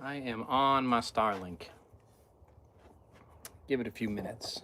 I am on my Starlink. Give it a few minutes.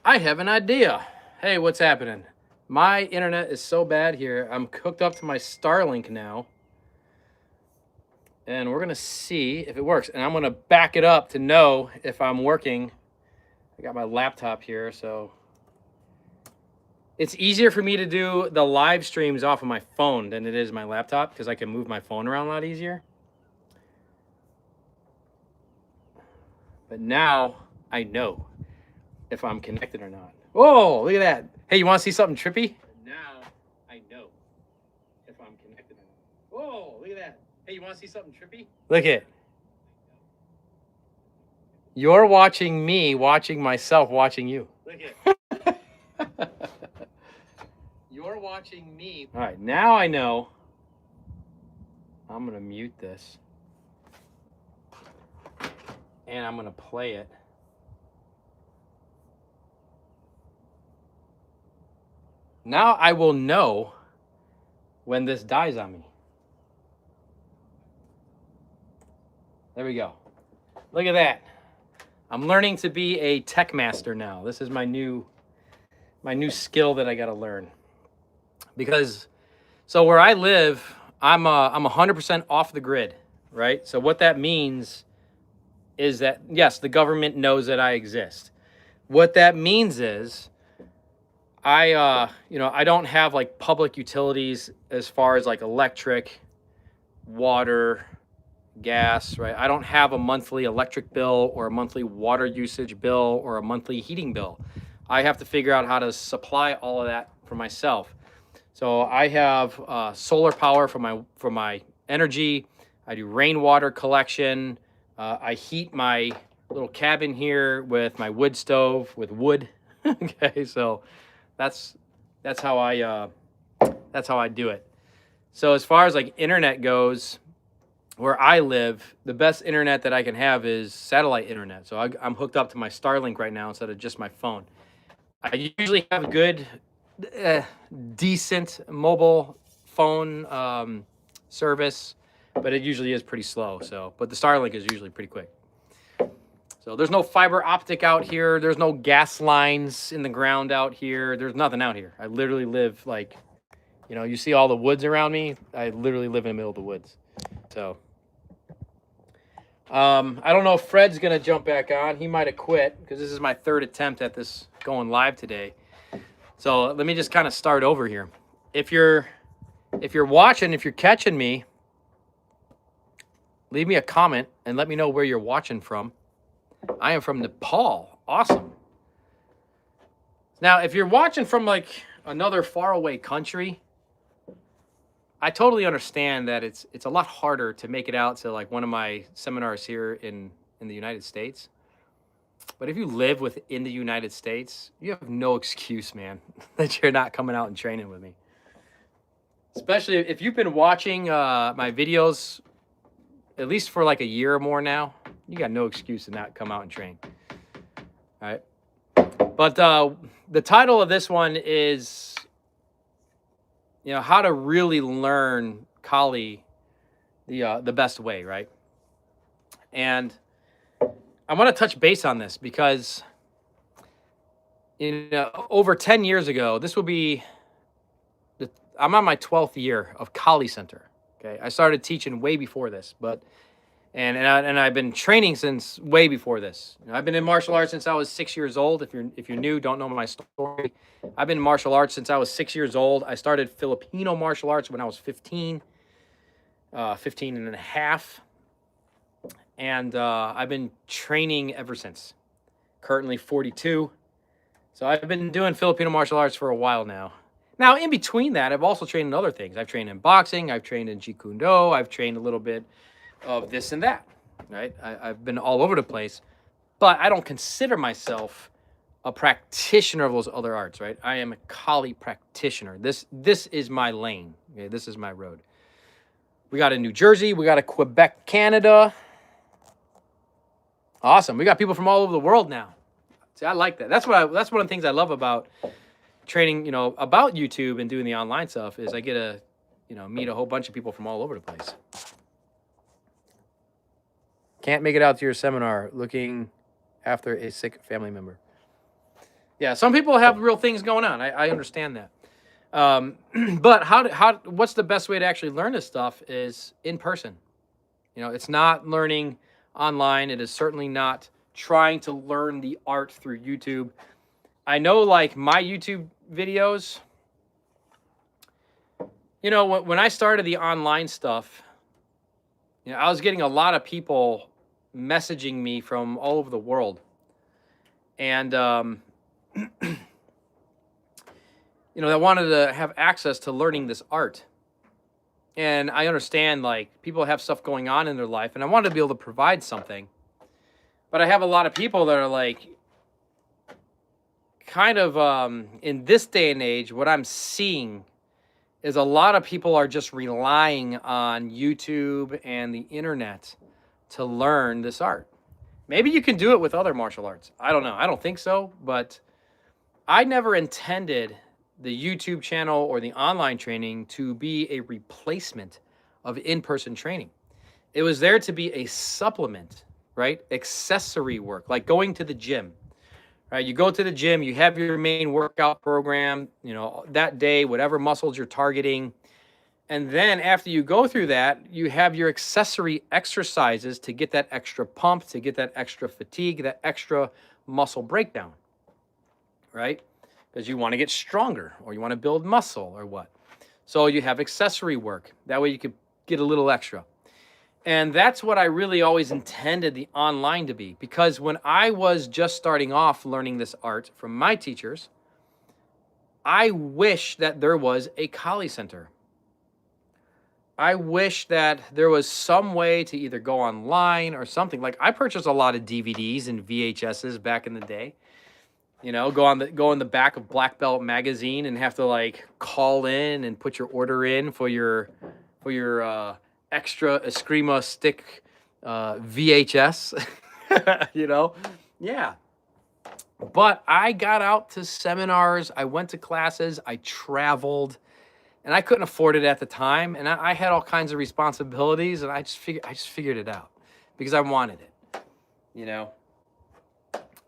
I have an idea. Hey, what's happening? My internet is so bad here. I'm hooked up to my Starlink now. And we're going to see if it works. And I'm going to back it up to know if I'm working. I got my laptop here, so it's easier for me to do the live streams off of my phone than it is my laptop because I can move my phone around a lot easier. But now I know if I'm connected or not. Whoa, look at that. Hey, you want to see something trippy? Now I know if I'm connected or not. Whoa, look at that. Hey, you want to see something trippy? Look at it. You're watching me, watching myself, watching you. Look at it. You're watching me. All right, now I know. I'm going to mute this. And I'm going to play it. Now I will know when this dies on me. There we go. Look at that. I'm learning to be a tech master now. This is my new skill that I got to learn. Because so where I live, I'm 100% off the grid, right? So what that means is that yes, the government knows that I exist. What that means is I don't have like public utilities as far as like electric, water, gas, right? I don't have a monthly electric bill or a monthly water usage bill or a monthly heating bill. I have to figure out how to supply all of that for myself. So I have solar power for my energy. I do rainwater collection. I heat my little cabin here with my wood stove with wood. Okay, so that's how I do it. So as far as like internet goes, where I live, the best internet that I can have is satellite internet. So I'm hooked up to my Starlink right now instead of just my phone. I usually have a good, decent mobile phone service, but it usually is pretty slow. So, but the Starlink is usually pretty quick. So there's no fiber optic out here. There's no gas lines in the ground out here. There's nothing out here. I literally live like, you see all the woods around me. I literally live in the middle of the woods. So I don't know if Fred's going to jump back on. He might have quit because this is my third attempt at this going live today. So let me just kind of start over here. If you're watching, if you're catching me, leave me a comment and let me know where you're watching from. I am from Nepal. Awesome. Now, if you're watching from like another faraway country, I totally understand that it's a lot harder to make it out to like one of my seminars here in the United States. But if you live within the United States, you have no excuse, man, that you're not coming out and training with me. Especially if you've been watching my videos at least for like a year or more now, you got no excuse to not come out and train. All right. But the title of this one is, how to really learn Kali the best way, right? And I want to touch base on this because, over 10 years ago, this will be, I'm on my 12th year of Kali Center. Okay, I started teaching way before this, but and I've been training since way before this. I've been in martial arts since I was 6 years old. If you're new, don't know my story, I've been in martial arts since I was 6 years old. I started Filipino martial arts when I was 15 and a half. And I've been training ever since. Currently 42. So I've been doing Filipino martial arts for a while now. Now, in between that, I've also trained in other things. I've trained in boxing. I've trained in Jeet Kune Do. I've trained a little bit of this and that, right? I've been all over the place. But I don't consider myself a practitioner of those other arts, right? I am a Kali practitioner. This is my lane. Okay, this is my road. We got a New Jersey. We got a Quebec, Canada. Awesome. We got people from all over the world now. See, I like that. That's one of the things I love about training, about YouTube and doing the online stuff is I get to, meet a whole bunch of people from all over the place. Can't make it out to your seminar looking after a sick family member. Yeah, some people have real things going on. I understand that. But what's the best way to actually learn this stuff is in person. It's not learning online. It is certainly not trying to learn the art through YouTube. I know, like, my YouTube videos, when I started the online stuff, I was getting a lot of people messaging me from all over the world. And, that wanted to have access to learning this art. And I understand, like, people have stuff going on in their life, and I wanted to be able to provide something. But I have a lot of people that are, like, kind of, in this day and age, what I'm seeing is a lot of people are just relying on YouTube and the internet to learn this art. Maybe you can do it with other martial arts. I don't know. I don't think so, but I never intended the YouTube channel or the online training to be a replacement of in-person training. It was there to be a supplement, right? Accessory work, like going to the gym, right? You go to the gym, you have your main workout program, that day, whatever muscles you're targeting. And then after you go through that, you have your accessory exercises to get that extra pump, to get that extra fatigue, that extra muscle breakdown, right? Because you want to get stronger or you want to build muscle or what. So you have accessory work. That way you could get a little extra. And that's what I really always intended the online to be. Because when I was just starting off learning this art from my teachers, I wish that there was a Kali Center. I wish that there was some way to either go online or something. Like, I purchased a lot of DVDs and VHSs back in the day. Go in the back of Black Belt magazine and have to, like, call in and put your order in for your extra escrima stick VHS. Yeah. But I got out to seminars, I went to classes, I traveled, and I couldn't afford it at the time, and I had all kinds of responsibilities, and I just figured it out because I wanted it.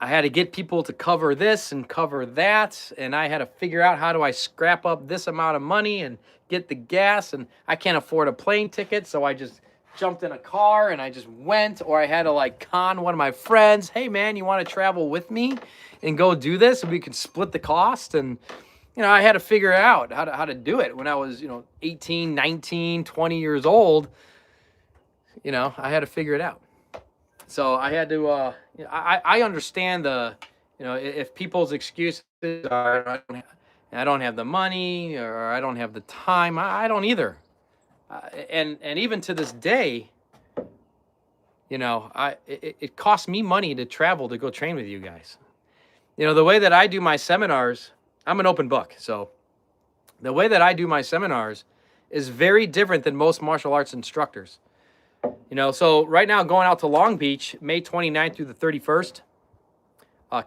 I had to get people to cover this and cover that, and I had to figure out how do I scrap up this amount of money and get the gas, and I can't afford a plane ticket, so I just jumped in a car and I just went, or I had to, like, con one of my friends, hey man, you want to travel with me and go do this, and we can split the cost. And I had to figure out how to do it when I was 18, 19, 20 years old. I had to figure it out. So I had to I understand if people's excuses are I don't have the money or I don't have the time. I don't either. And even to this day, it costs me money to travel to go train with you guys. The way that I do my seminars, I'm an open book. So the way that I do my seminars is very different than most martial arts instructors. So right now, going out to Long Beach, May 29th through the 31st,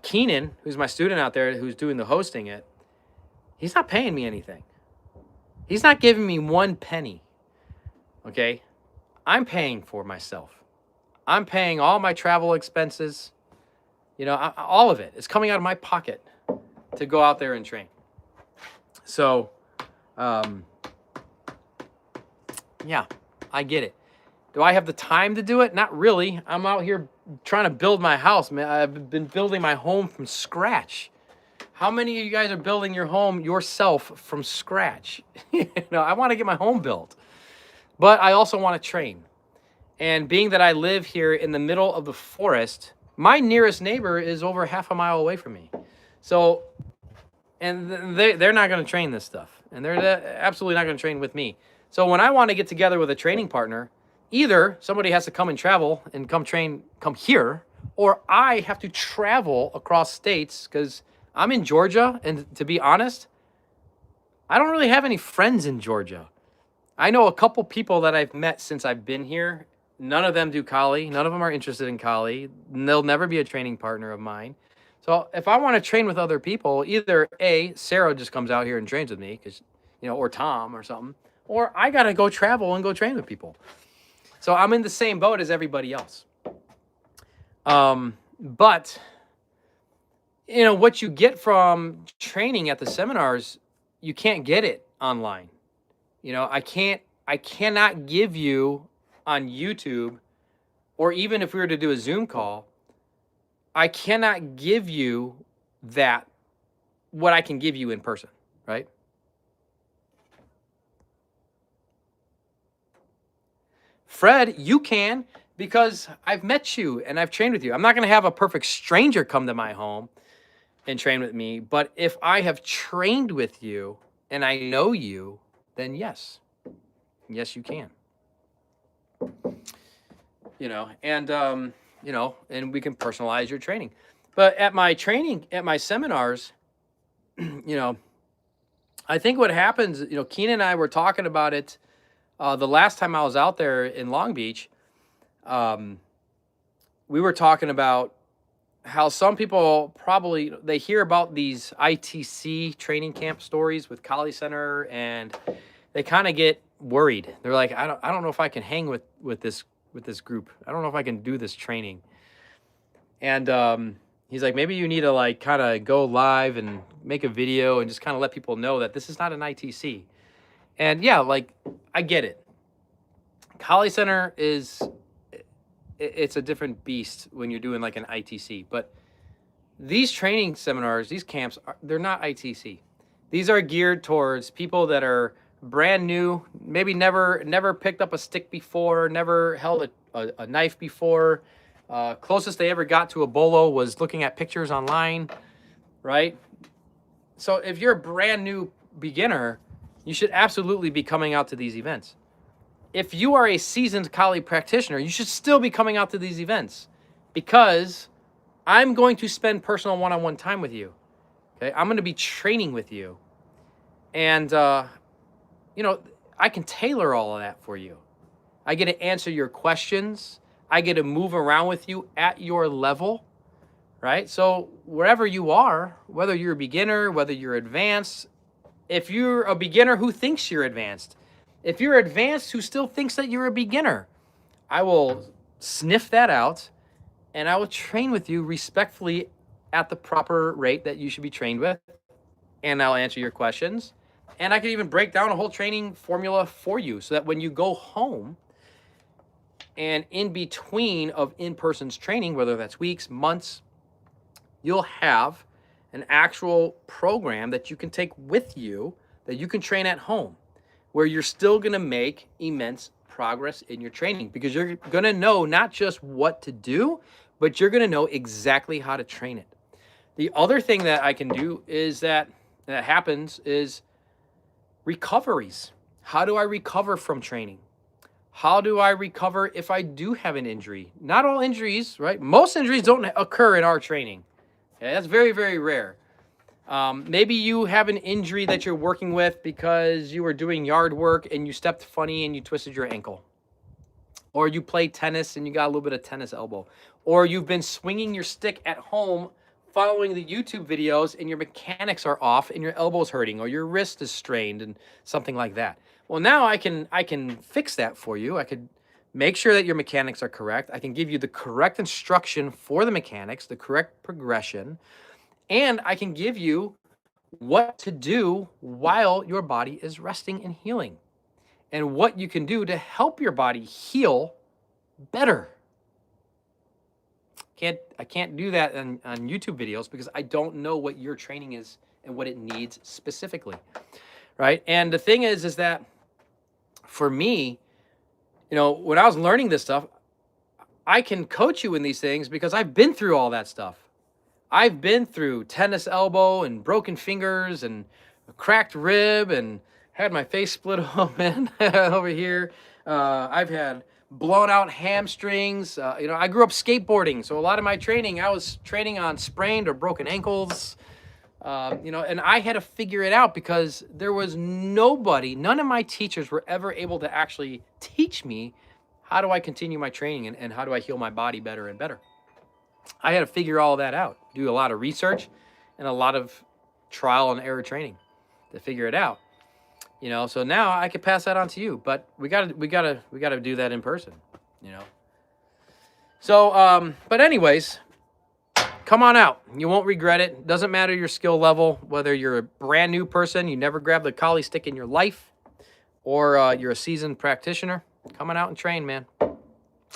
Keenan, who's my student out there who's doing the hosting it, he's not paying me anything. He's not giving me one penny. Okay? I'm paying for myself. I'm paying all my travel expenses. All of it. It's coming out of my pocket to go out there and train. So, yeah, I get it. Do I have the time to do it? Not really. I'm out here trying to build my house, man. I've been building my home from scratch. How many of you guys are building your home yourself from scratch? I want to get my home built. But I also want to train. And being that I live here in the middle of the forest, my nearest neighbor is over half a mile away from me. So, and they're not going to train this stuff. And they're absolutely not going to train with me. So when I want to get together with a training partner, either somebody has to come and travel and come here, or I have to travel across states because I'm in Georgia. And to be honest, I don't really have any friends in Georgia. I know a couple people that I've met since I've been here. None of them do Kali. None of them are interested in Kali. They'll never be a training partner of mine. So if I want to train with other people, either Sarah just comes out here and trains with me, because or Tom or something, or I got to go travel and go train with people. So I'm in the same boat as everybody else. But what you get from training at the seminars, you can't get it online. I cannot give you on YouTube, or even if we were to do a Zoom call, I cannot give you what I can give you in person, right? Fred, you can, because I've met you and I've trained with you. I'm not going to have a perfect stranger come to my home and train with me, but if I have trained with you and I know you, then yes, you can. And we can personalize your training. But at my seminars, I think what happens, Keenan and I were talking about it the last time I was out there in Long Beach. We were talking about how some people they hear about these ITC training camp stories with Kali Center, and they kind of get worried. They're like, I don't know if I can hang with this group. I don't know if I can do this training. And he's like, maybe you need to kind of go live and make a video and just kind of let people know that this is not an ITC. And yeah, I get it. Kali Center it's a different beast when you're doing an ITC. But these training seminars, these camps, they're not ITC. These are geared towards people that are brand new, maybe never picked up a stick before, never held a knife before. Closest they ever got to a bolo was looking at pictures online, right? So if you're a brand new beginner, you should absolutely be coming out to these events. If you are a seasoned Kali practitioner, you should still be coming out to these events, because I'm going to spend personal one-on-one time with you. Okay, I'm going to be training with you, and I can tailor all of that for you. I get to answer your questions. I get to move around with you at your level, right? So wherever you are, whether you're a beginner, whether you're advanced, if you're a beginner who thinks you're advanced, if you're advanced who still thinks that you're a beginner, I will sniff that out, and I will train with you respectfully at the proper rate that you should be trained with, and I'll answer your questions. And I can even break down a whole training formula for you, so that when you go home and in between of in-person's training, whether that's weeks, months, you'll have an actual program that you can take with you, that you can train at home, where you're still going to make immense progress in your training, because you're going to know not just what to do, but you're going to know exactly how to train it. The other thing that I can do is that happens is recoveries. How do I recover from training? How do I recover if I do have an injury? Not all injuries, right? Most injuries don't occur in our training. Okay, that's very, very rare. Maybe you have an injury that you're working with because you were doing yard work and you stepped funny and you twisted your ankle. Or you play tennis and you got a little bit of tennis elbow. Or you've been swinging your stick at home following the YouTube videos and your mechanics are off and your elbow's hurting, or your wrist is strained and something like that. Well, now I can fix that for you. I could make sure that your mechanics are correct. I can give you the correct instruction for the mechanics, the correct progression, and I can give you what to do while your body is resting and healing, and what you can do to help your body heal better. I can't do that on YouTube videos, because I don't know what your training is and what it needs specifically, right? And the thing is that for me, when I was learning this stuff, I can coach you in these things because I've been through all that stuff. I've been through tennis elbow and broken fingers and a cracked rib and had my face split open over here. I've had blown out hamstrings. I grew up skateboarding, so a lot of my training, I was training on sprained or broken ankles. And I had to figure it out because there was none of my teachers were ever able to actually teach me how do I continue my training and how do I heal my body better and better. I had to figure all that out, do a lot of research and a lot of trial and error training to figure it out. So now I could pass that on to you, but we gotta do that in person, So, but anyways, come on out. You won't regret it. Doesn't matter your skill level, whether you're a brand new person, you never grabbed the collie stick in your life, or you're a seasoned practitioner. Come on out and train, man.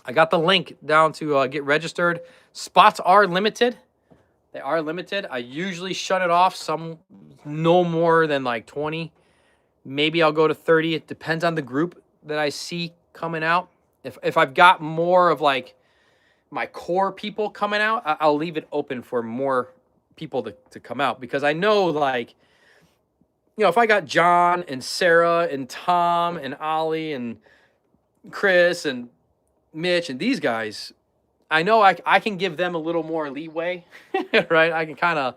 I got the link down to get registered. Spots are limited. They are limited. I usually shut it off no more than like 20. Maybe I'll go to 30. It depends on the group that I see coming out. If I've got more of like my core people coming out, I'll leave it open for more people to come out, because I know, like, if I got John and Sarah and Tom and Ollie and Chris and Mitch and these guys, I know I can give them a little more leeway, right? I can kind of,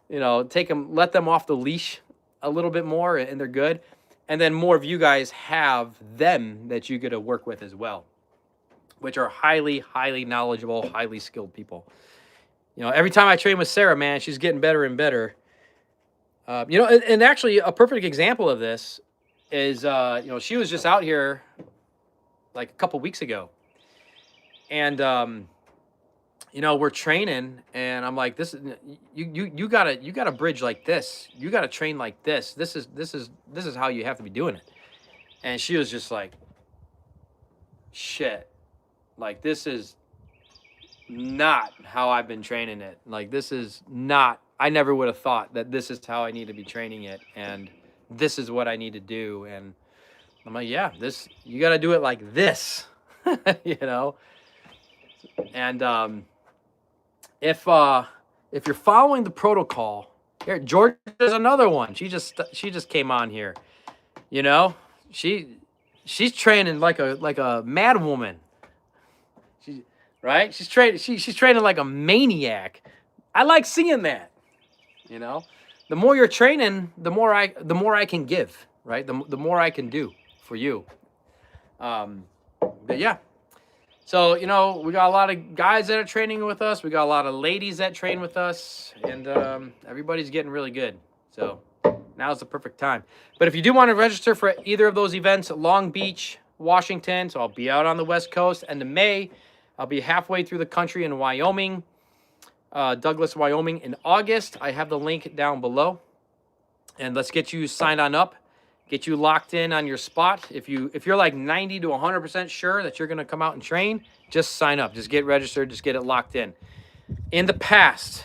let them off the leash a little bit more, and they're good. And then more of you guys have them that you get to work with as well, which are highly, highly knowledgeable, highly skilled people. Every time I train with Sarah, man, she's getting better and better. And actually a perfect example of this is, she was just out here like a couple weeks ago, and we're training, and I'm like, this is you gotta bridge like this. You gotta train like this. This is how you have to be doing it. And she was just like, shit, like, this is not how I've been training it. Like, this is not, I never would have thought that this is how I need to be training it, and this is what I need to do. And I'm like, yeah, you got to do it like this, And if you're following the protocol, here, Georgia's another one. She just came on here. She's training like a mad woman. Right? She's training like a maniac. I like seeing that. The more you're training, the more I can give, right? The more I can do for you. But yeah. So, we got a lot of guys that are training with us. We got a lot of ladies that train with us, and everybody's getting really good. So now's the perfect time. But if you do want to register for either of those events, Long Beach, Washington, so I'll be out on the West Coast, and in May, I'll be halfway through the country in Wyoming, Douglas, Wyoming in August. I have the link down below. And let's get you signed on up, get you locked in on your spot. If you're like 90 to 100% sure that you're going to come out and train, just sign up. Just get registered. Just get it locked in. In the past,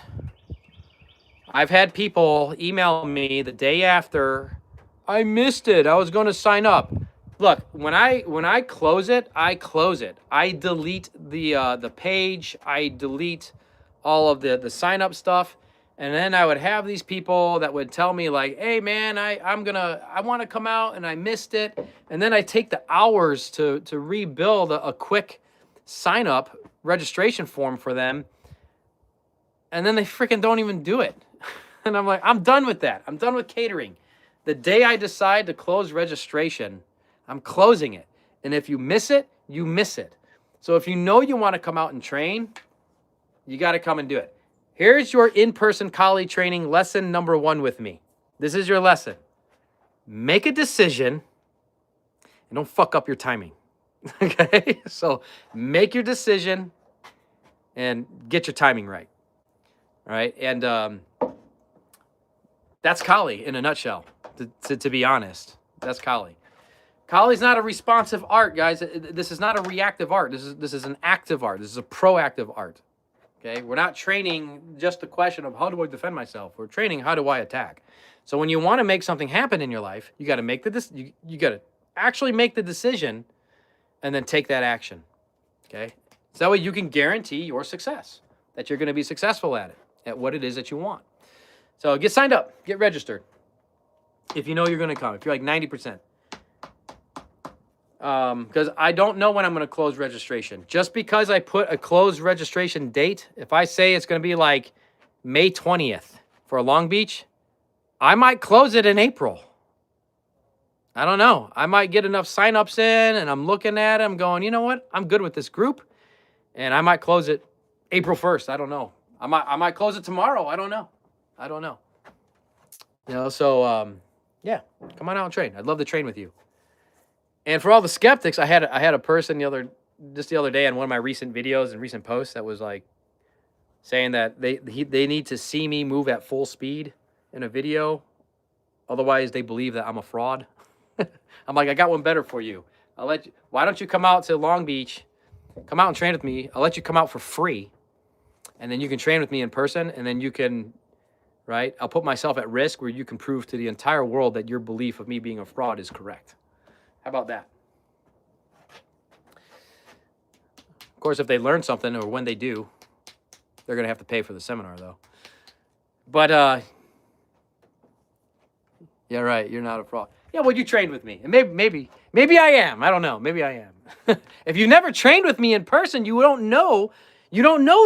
I've had people email me the day after, I missed it, I was going to sign up. Look, when I close it, I close it. I delete the page. I delete all of the sign up stuff, and then I would have these people that would tell me like, "Hey man, I want to come out and I missed it," and then I take the hours to rebuild a quick sign up registration form for them, and then they freaking don't even do it. And I'm like, I'm done with that. I'm done with catering. The day I decide to close registration, I'm closing it. And if you miss it, you miss it. So if you know you want to come out and train, you got to come and do it. Here's your in-person collie training lesson number 1 with me. This is your lesson. Make a decision and don't fuck up your timing. Okay? So make your decision and get your timing right. All right? And that's collie in a nutshell, to be honest. That's collie. Collie's not a responsive art, guys. This is not a reactive art. This is an active art. This is a proactive art. Okay? We're not training just the question of how do I defend myself. We're training how do I attack. So when you want to make something happen in your life, you got to make you got to actually make the decision and then take that action. Okay? So that way you can guarantee your success, that you're going to be successful at it, at what it is that you want. So get signed up, get registered. If you know you're going to come, if you're like 90%. Because I don't know when I'm going to close registration. Just because I put a closed registration date, if I say it's going to be like May 20th for Long Beach, I might close it in April. I don't know. I might get enough signups in, and I'm looking at it, I'm going, you know what? I'm good with this group, and I might close it April 1st. I don't know. I might close it tomorrow. I don't know. You know, so yeah, come on out and train. I'd love to train with you. And for all the skeptics, I had a person the other day on one of my recent videos and recent posts that was like saying that they need to see me move at full speed in a video, otherwise they believe that I'm a fraud. I'm like, I got one better for you. Why don't you come out to Long Beach, come out and train with me? I'll let you come out for free, and then you can train with me in person, and then you can, right? I'll put myself at risk where you can prove to the entire world that your belief of me being a fraud is correct. How about that? Of course, if they learn something, or when they do, they're going to have to pay for the seminar, though. But, yeah, right, you're not a fraud. Yeah, well, you trained with me. And maybe I am. I don't know. Maybe I am. If you never trained with me in person, you don't know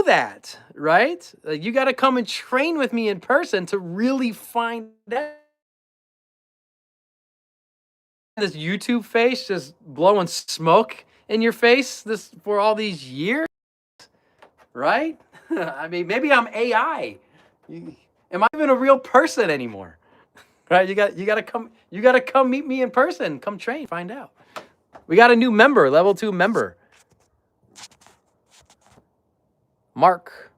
that, right? You got to come and train with me in person to really find out. This YouTube face just blowing smoke in your face for all these years, right? I mean, maybe I'm AI. Am I even a real person anymore? Right? You got to come meet me in person. Come train, find out. We got a new member, level 2 member. Mark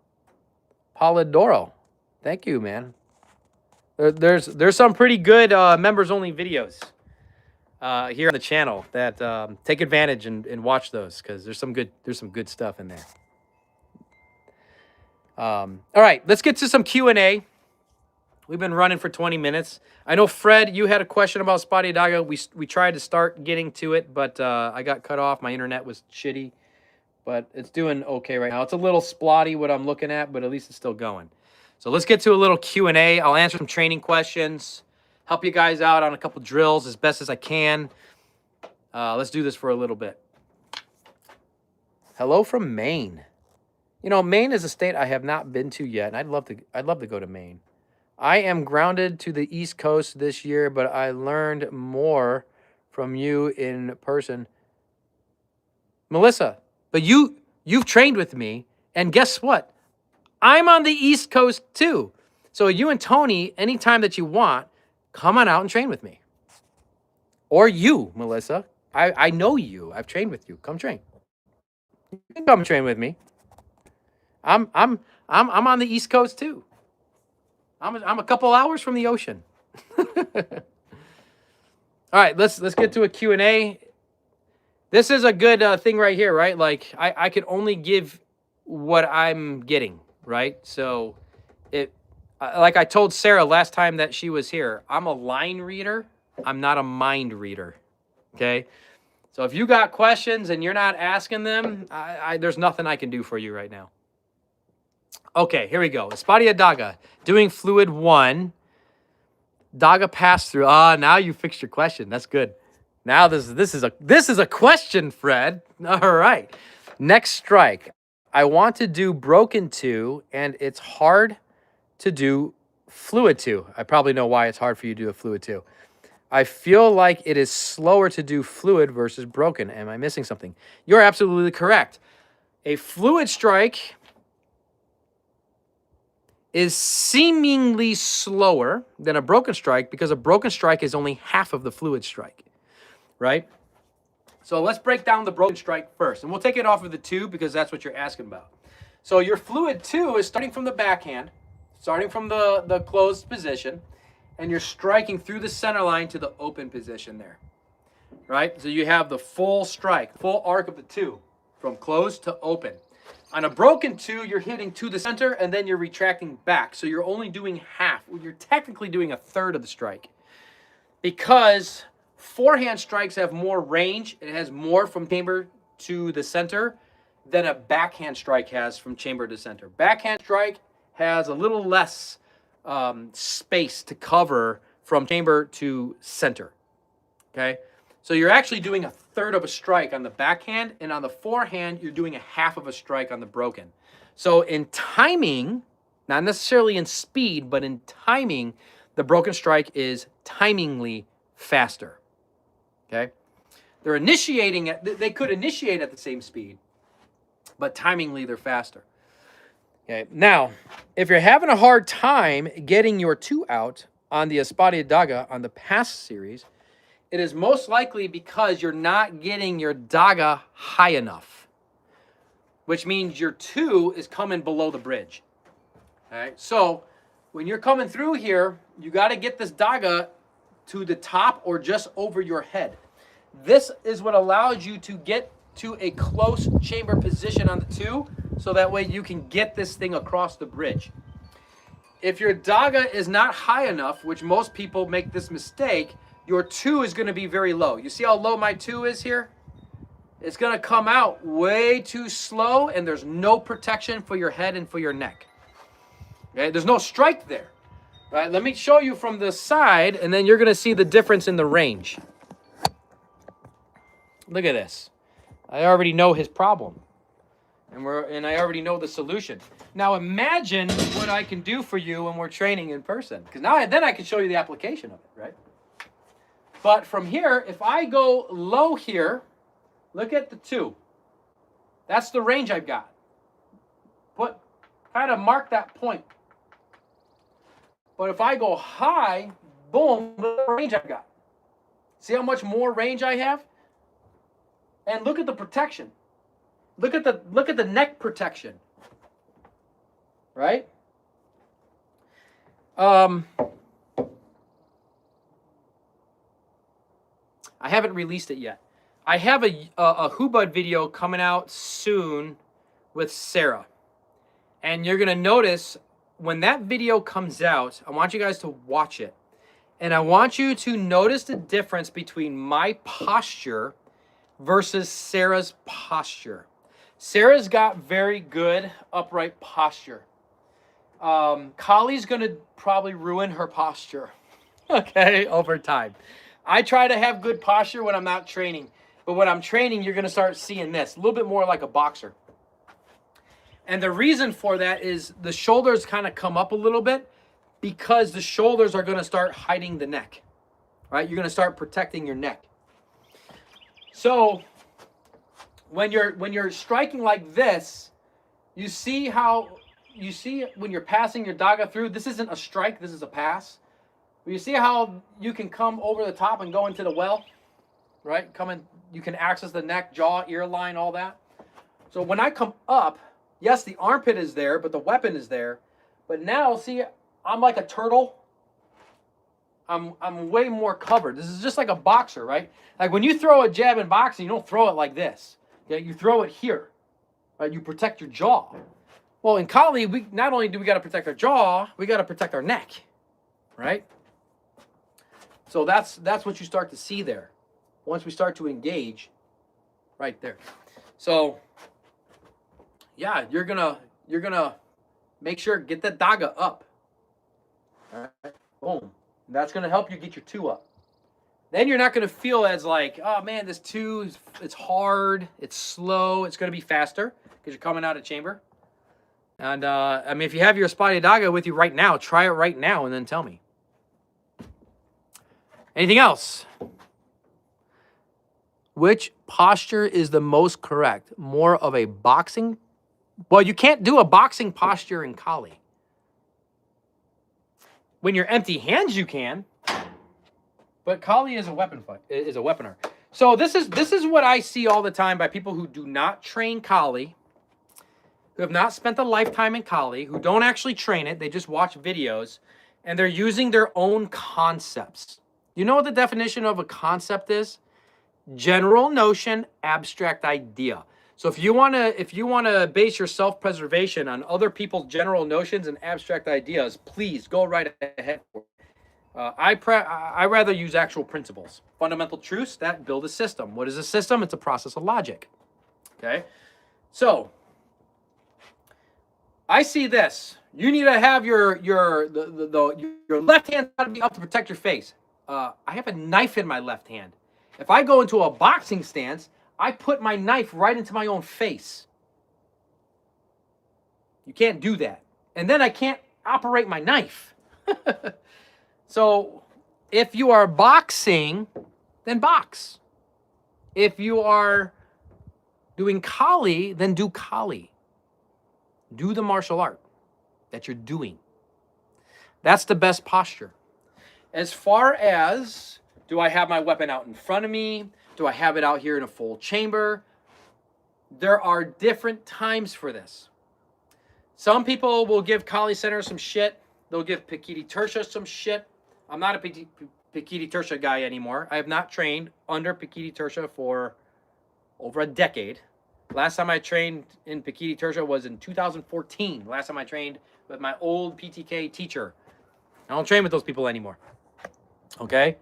Polidoro. Thank you, man. There's some pretty good members only videos here on the channel that take advantage and watch those, because there's some good stuff in there. All right, let's get to some Q&A. We've been running for 20 minutes. I know, Fred, you had a question about Espada y Daga. We tried to start getting to it, but I got cut off. My internet was shitty, but it's doing okay right now. It's a little splotty what I'm looking at, but at least it's still going. So let's get to a little Q&A. I'll answer some training questions, help you guys out on a couple drills as best as I can. Let's do this for a little bit. Hello from Maine. You know, Maine is a state I have not been to yet, and I'd love to go to Maine. I am grounded to the East Coast this year, but I learned more from you in person. Melissa, but you've trained with me, and guess what? I'm on the East Coast too. So you and Tony, anytime that you want, come on out and train with me. Or you, Melissa. I know you. I've trained with you. Come train. You can come train with me. I'm on the East Coast too. I'm a couple hours from the ocean. All right, let's get to a Q&A. This is a good thing right here, right? Like, I could only give what I'm getting, right? So, like I told Sarah last time that she was here, I'm a line reader. I'm not a mind reader, okay? So if you got questions and you're not asking them, there's nothing I can do for you right now. Okay, here we go. Espada y Daga, doing fluid 1. Daga pass through. Now you fixed your question. That's good. Now this is a question, Fred. All right. Next strike. I want to do broken 2, and it's hard to do fluid 2. I probably know why it's hard for you to do a fluid 2. I feel like it is slower to do fluid versus broken. Am I missing something? You're absolutely correct. A fluid strike is seemingly slower than a broken strike because a broken strike is only half of the fluid strike, right? So let's break down the broken strike first, and we'll take it off of the 2 because that's what you're asking about. So your fluid 2 is starting from the backhand, starting from the closed position, and you're striking through the center line to the open position there, right? So you have the full strike, full arc of the 2, from closed to open. On a broken 2, you're hitting to the center, and then you're retracting back. So you're only doing half. You're technically doing a third of the strike because Forehand strikes have more range. It has more from chamber to the center than a backhand strike has from chamber to center. Backhand strike has a little less space to cover from chamber to center. Okay, so you're actually doing a third of a strike on the backhand, and on the forehand, you're doing a half of a strike on the broken. So in timing, not necessarily in speed, but in timing, the broken strike is timingly faster. Okay, they're initiating it. They could initiate at the same speed, but timingly they're faster. Okay, now if you're having a hard time getting your 2 out on the Espada y Daga on the past series, it is most likely because you're not getting your Daga high enough, which means your 2 is coming below the bridge. All right, so when you're coming through here, you got to get this Daga to the top or just over your head. This is what allows you to get to a close chamber position on the 2, so that way you can get this thing across the bridge. If your Daga is not high enough, which most people make this mistake, your 2 is going to be very low. You see how low my 2 is here? It's going to come out way too slow, and there's no protection for your head and for your neck. Okay? There's no strike there. All right, let me show you from the side, and then you're going to see the difference in the range. Look at this. I already know his problem, and I already know the solution. Now imagine what I can do for you when we're training in person, because then I can show you the application of it, right? But from here, if I go low here, look at the 2. That's the range I've got. Kind of mark that point. But if I go high, boom, look at the range I've got. See how much more range I have? And look at the protection. Look at the neck protection. Right? I haven't released it yet. I have a Hubud video coming out soon with Sarah. And you're going to notice when that video comes out, I want you guys to watch it. And I want you to notice the difference between my posture versus Sarah's posture. Sarah's got very good upright posture. Kali's going to probably ruin her posture, okay, over time. I try to have good posture when I'm not training. But when I'm training, you're going to start seeing this, a little bit more like a boxer. And the reason for that is the shoulders kind of come up a little bit because the shoulders are going to start hiding the neck, right? You're going to start protecting your neck. So when you're striking like this, you see when you're passing your Daga through, this isn't a strike, this is a pass. You see how you can come over the top and go into the well, right? You can access the neck, jaw, ear line, all that. So when I come up, yes, the armpit is there, but the weapon is there. But now, see, I'm like a turtle. I'm way more covered. This is just like a boxer, right? Like when you throw a jab in boxing, you don't throw it like this. Okay? You throw it here, right? You protect your jaw. Well, in Kali, not only do we got to protect our jaw, we got to protect our neck, right? So that's what you start to see there. Once we start to engage, right there. So yeah, you're gonna make sure get that Daga up. All right, boom. That's gonna help you get your 2 up. Then you're not gonna feel as like, oh man, this 2 it's hard, it's slow. It's gonna be faster because you're coming out of chamber. And I mean, if you have your Espada y Daga with you right now, try it right now and then tell me. Anything else? Which posture is the most correct? More of a boxing? Well, you can't do a boxing posture in Kali. When you're empty hands, you can. But Kali is a weapon fight, is a weaponer. So this is what I see all the time by people who do not train Kali, who have not spent a lifetime in Kali, who don't actually train it. They just watch videos, and they're using their own concepts. You know what the definition of a concept is? General notion, abstract idea. So if you want to base your self-preservation on other people's general notions and abstract ideas, please go right ahead. I rather use actual principles. Fundamental truths that build a system. What is a system? It's a process of logic. Okay? So, I see this. You need to have your left hand got to be up to protect your face. I have a knife in my left hand. If I go into a boxing stance, I put my knife right into my own face. You can't do that. And then I can't operate my knife. So if you are boxing, then box. If you are doing Kali, then do Kali. Do the martial art that you're doing. That's the best posture. As far as, do I have my weapon out in front of me? Do I have it out here in a full chamber? There are different times for this. Some people will give Kali Center some shit. They'll give Pikiti Tersha some shit. I'm not a Pikiti Tersha guy anymore. I have not trained under Pikiti Tersha for over a decade. Last time I trained in Pikiti Tersha was in 2014. Last time I trained with my old PTK teacher. I don't train with those people anymore. Okay?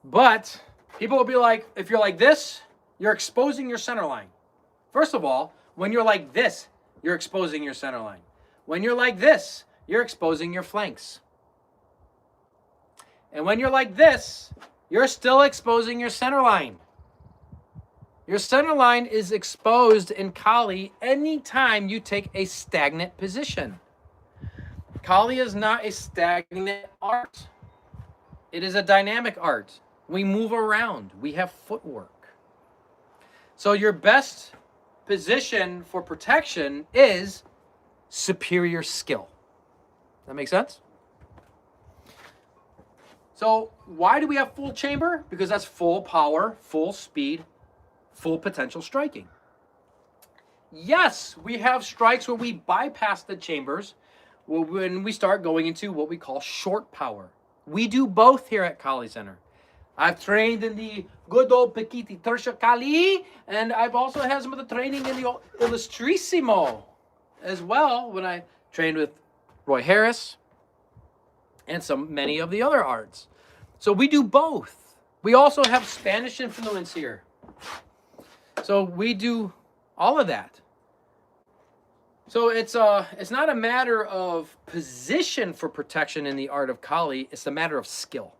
But people will be like, if you're like this, you're exposing your center line. First of all, when you're like this, you're exposing your center line. When you're like this, you're exposing your flanks. And when you're like this, you're still exposing your center line. Your center line is exposed in Kali anytime you take a stagnant position. Kali is not a stagnant art. It is a dynamic art. We move around. We have footwork. So your best position for protection is superior skill. That make sense? So why do we have full chamber? Because that's full power, full speed, full potential striking. Yes, we have strikes where we bypass the chambers when we start going into what we call short power. We do both here at Kali Center. I've trained in the good old Pikiti Tersha Kali, and I've also had some of the training in the Illustrissimo as well when I trained with Roy Harris and many of the other arts. So we do both. We also have Spanish influence here. So we do all of that. So it's not a matter of position for protection in the art of Kali. It's a matter of skill.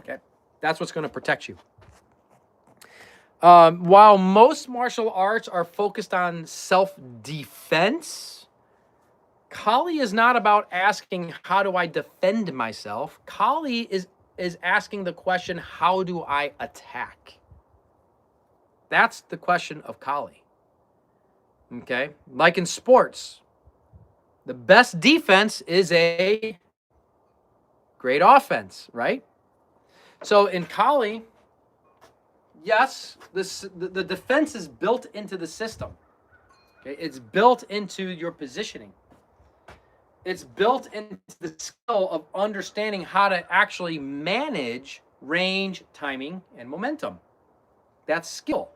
Okay, that's what's going to protect you. While most martial arts are focused on self-defense, Kali is not about asking, how do I defend myself? Kali is asking the question, how do I attack? That's the question of Kali. Okay? Like in sports, the best defense is a great offense, right? So in Kali, yes, the defense is built into the system. Okay? It's built into your positioning. It's built into the skill of understanding how to actually manage range, timing, and momentum. That's skill.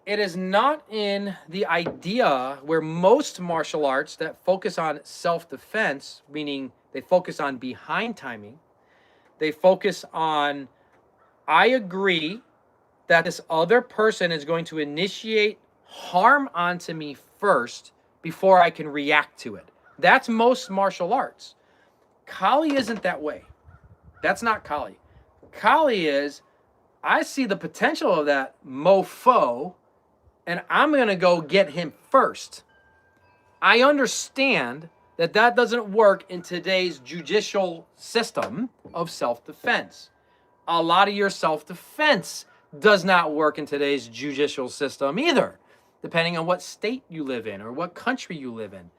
It is not in the idea where most martial arts that focus on self-defense, meaning they focus on behind timing, they focus on, I agree that this other person is going to initiate harm onto me first before I can react to it. That's most martial arts. Kali isn't that way. That's not Kali. Kali is, I see the potential of that mofo, and I'm going to go get him first. I understand that that doesn't work in today's judicial system of self-defense. A lot of your self-defense does not work in today's judicial system either, depending on what state you live in or what country you live in.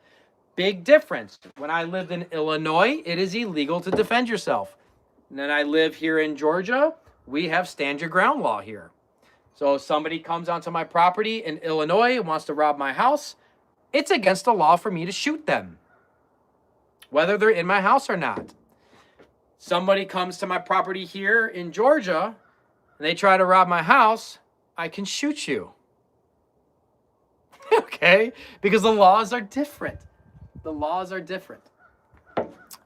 Big difference. When I lived in Illinois, it is illegal to defend yourself. And then I live here in Georgia, we have stand your ground law here. So if somebody comes onto my property in Illinois and wants to rob my house, it's against the law for me to shoot them, whether they're in my house or not. Somebody comes to my property here in Georgia and they try to rob my house, I can shoot you. Okay? Because the laws are different. The laws are different.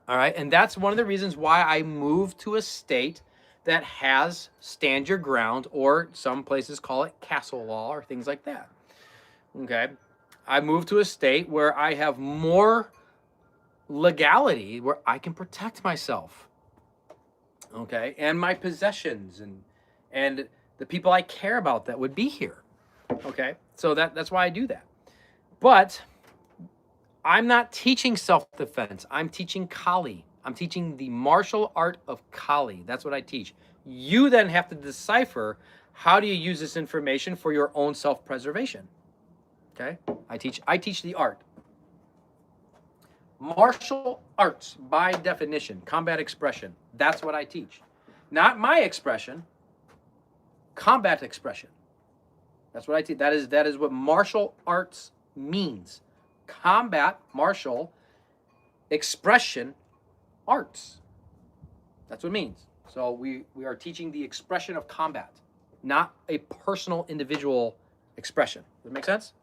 All right. And that's one of the reasons why I moved to a state that has stand your ground, or some places call it castle law or things like that. Okay. I moved to a state where I have more legality, where I can protect myself. Okay. And my possessions and the people I care about that would be here. Okay. So that's why I do that. But I'm not teaching self-defense. I'm teaching Kali. I'm teaching the martial art of Kali. That's what I teach. You then have to decipher, how do you use this information for your own self-preservation? Okay? I teach the art. Martial arts, by definition, combat expression. That's what I teach. Not my expression, combat expression. That's what I teach. That is what martial arts means. Combat, martial, expression, arts. That's what it means. So we are teaching the expression of combat, not a personal individual expression. Does that make sense?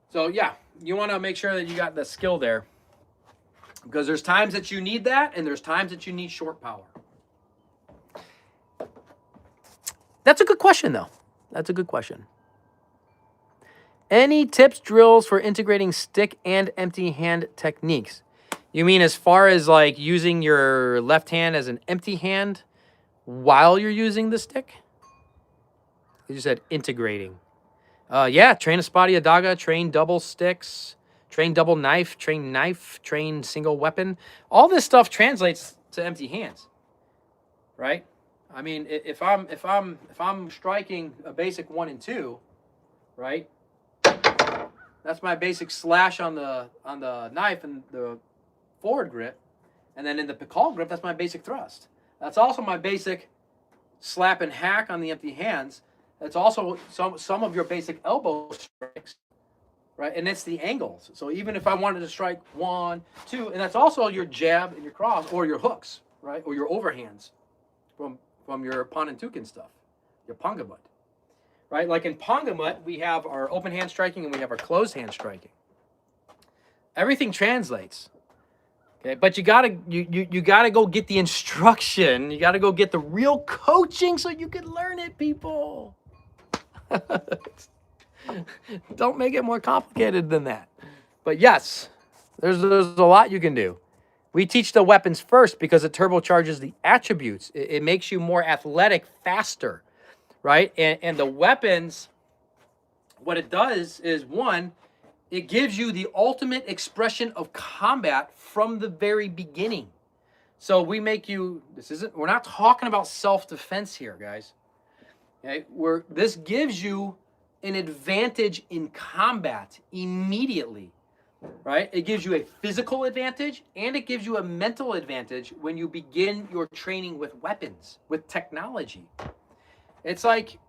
So yeah, you want to make sure that you got the skill there, because there's times that you need that and there's times that you need short power. That's a good question though. That's a good question. Any tips, drills for integrating stick and empty hand techniques? You mean as far as like using your left hand as an empty hand while you're using the stick? You said integrating. Yeah, train Espada y Daga, train double sticks, train double knife, train single weapon. All this stuff translates to empty hands, right? I mean, if I'm striking a basic 1 and 2, right? That's my basic slash on the knife and the forward grip. And then in the Pikal grip, that's my basic thrust. That's also my basic slap and hack on the empty hands. That's also some of your basic elbow strikes, right? And it's the angles. So even if I wanted to strike 1, 2, and that's also your jab and your cross, or your hooks, right? Or your overhands from your Panantukan stuff, your Pangamut. Right? Like in Pangamut, we have our open hand striking and we have our closed hand striking. Everything translates. Okay, but you gotta go get the instruction. You gotta go get the real coaching so you can learn it, people. Don't make it more complicated than that. But yes, there's a lot you can do. We teach the weapons first because it turbocharges the attributes. It makes you more athletic, faster. Right? And the weapons, what it does is, one, it gives you the ultimate expression of combat from the very beginning. So we make you, we're not talking about self-defense here, guys. Okay? This gives you an advantage in combat immediately, right? It gives you a physical advantage and it gives you a mental advantage when you begin your training with weapons, with technology. It's like,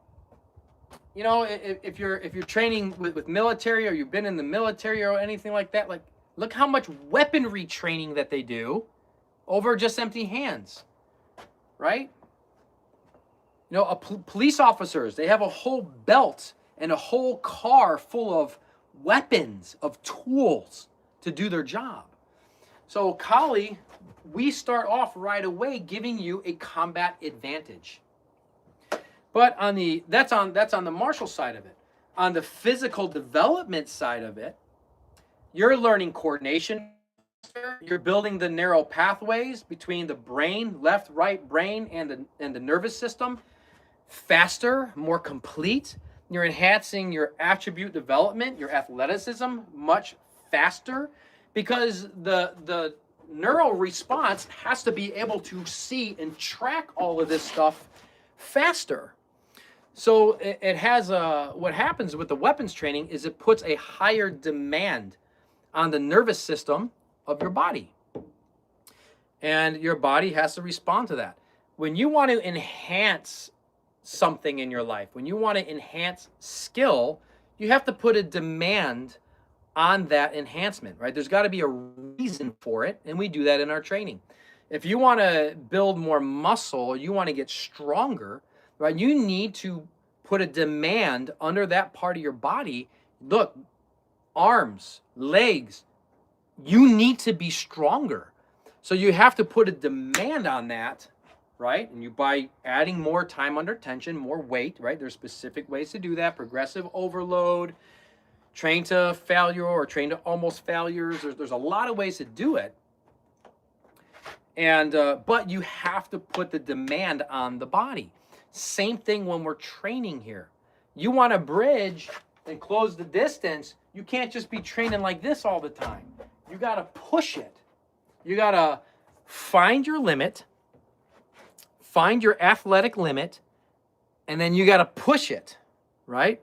you know, if you're training with military, or you've been in the military or anything like that, like, look how much weaponry training that they do over just empty hands, right? You know, police officers, they have a whole belt and a whole car full of weapons, of tools to do their job. So Kali, we start off right away giving you a combat advantage. But that's on the martial side of it. On the physical development side of it, you're learning coordination. You're building the narrow pathways between the brain, left, right brain, and the nervous system faster, more complete. You're enhancing your attribute development, your athleticism much faster, because the neural response has to be able to see and track all of this stuff faster. So it has what happens with the weapons training is it puts a higher demand on the nervous system of your body. And your body has to respond to that. When you want to enhance something in your life, when you want to enhance skill, you have to put a demand on that enhancement, right? There's got to be a reason for it, and we do that in our training. If you want to build more muscle, you want to get stronger, right? You need to put a demand under that part of your body. Look, arms, legs, you need to be stronger. So you have to put a demand on that, right? And you, by adding more time under tension, more weight, right? There's specific ways to do that. Progressive overload, train to failure or train to almost failures. There's a lot of ways to do it. And but you have to put the demand on the body. Same thing when we're training here. You want to bridge and close the distance. You can't just be training like this all the time. You got to push it. You got to find your limit, find your athletic limit, and then you got to push it, right?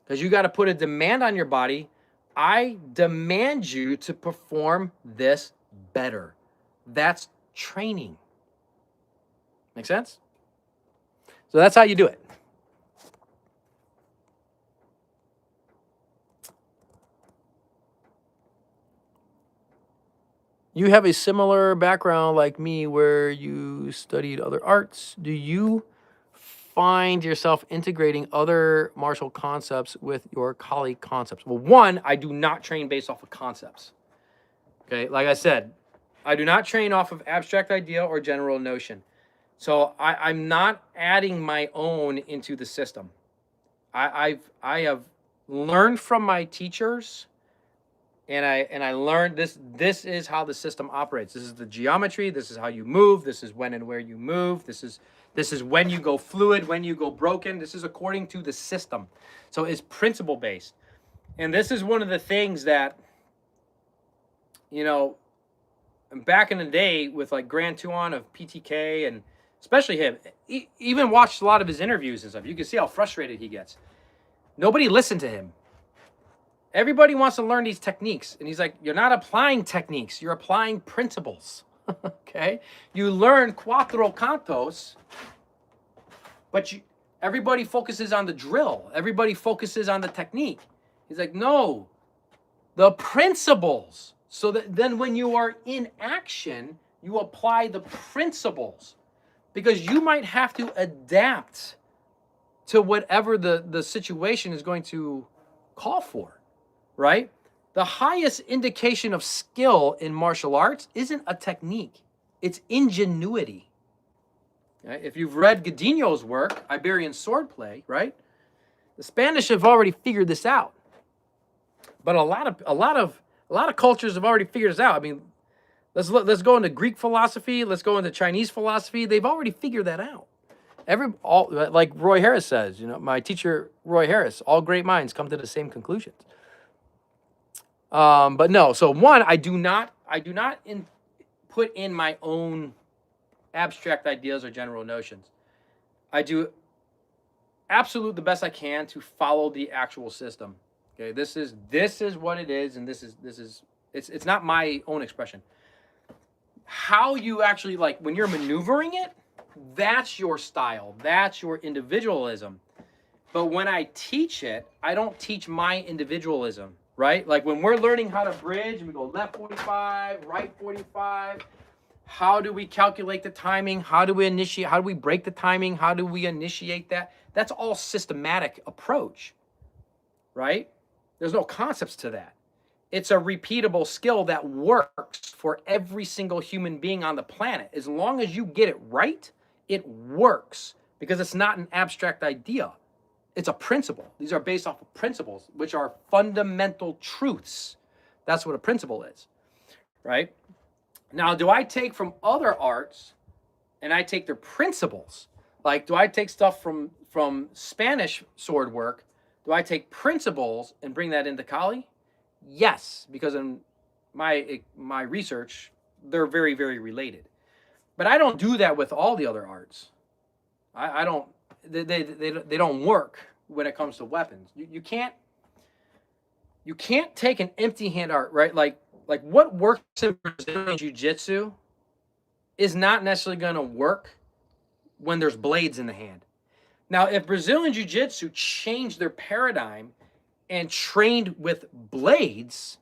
Because you got to put a demand on your body. I demand you to perform this better. That's training. Make sense? So that's how you do it. You have a similar background like me where you studied other arts. Do you find yourself integrating other martial concepts with your colleague concepts? Well, one, I do not train based off of concepts. Okay, like I said, I do not train off of abstract idea or general notion. So I'm not adding my own into the system. I have learned from my teachers, and I learned this is how the system operates. This is the geometry. This is how you move. This is when and where you move. This is when you go fluid, when you go broken. This is according to the system. So it's principle based. And this is one of the things that, you know, back in the day with like Grand Tuan of PTK, and especially him, even watched a lot of his interviews and stuff. You can see how frustrated he gets. Nobody listened to him. Everybody wants to learn these techniques. And he's like, you're not applying techniques. You're applying principles. Okay? You learn cuatro cantos, but everybody focuses on the drill. Everybody focuses on the technique. He's like, no, the principles. So that then when you are in action, you apply the principles, because you might have to adapt to whatever the situation is going to call for, right? The highest indication of skill in martial arts isn't a technique. It's ingenuity. Okay? If you've read Godinho's work, Iberian swordplay, right? The Spanish have already figured this out. But a lot of cultures have already figured this out. I mean, let's go into Greek philosophy. Let's go into Chinese philosophy. They've already figured that out. Like Roy Harris says, you know, my teacher Roy Harris, all great minds come to the same conclusions. But no. So one, I do not put in my own abstract ideas or general notions. I do absolute the best I can to follow the actual system. Okay, this is what it is, and it's not my own expression. How you actually, like, when you're maneuvering it, that's your style, that's your individualism. But when I teach it, I don't teach my individualism, right? Like when we're learning how to bridge, and we go left 45, right 45. How do we calculate the timing? How do we initiate? How do we break the timing? How do we initiate that? That's all systematic approach, right? There's no concepts to that. It's a repeatable skill that works for every single human being on the planet. As long as you get it right, it works, because it's not an abstract idea. It's a principle. These are based off of principles, which are fundamental truths. That's what a principle is, right? Now, do I take from other arts and I take their principles? Like, do I take stuff from Spanish sword work? Do I take principles and bring that into Kali? Yes, because in my research, they're very, very related. But I don't do that with all the other arts. I don't. They don't work when it comes to weapons. You can't take an empty hand art, right? Like what works in Brazilian Jiu-Jitsu is not necessarily going to work when there's blades in the hand. Now, if Brazilian Jiu-Jitsu changed their paradigm and trained with blades,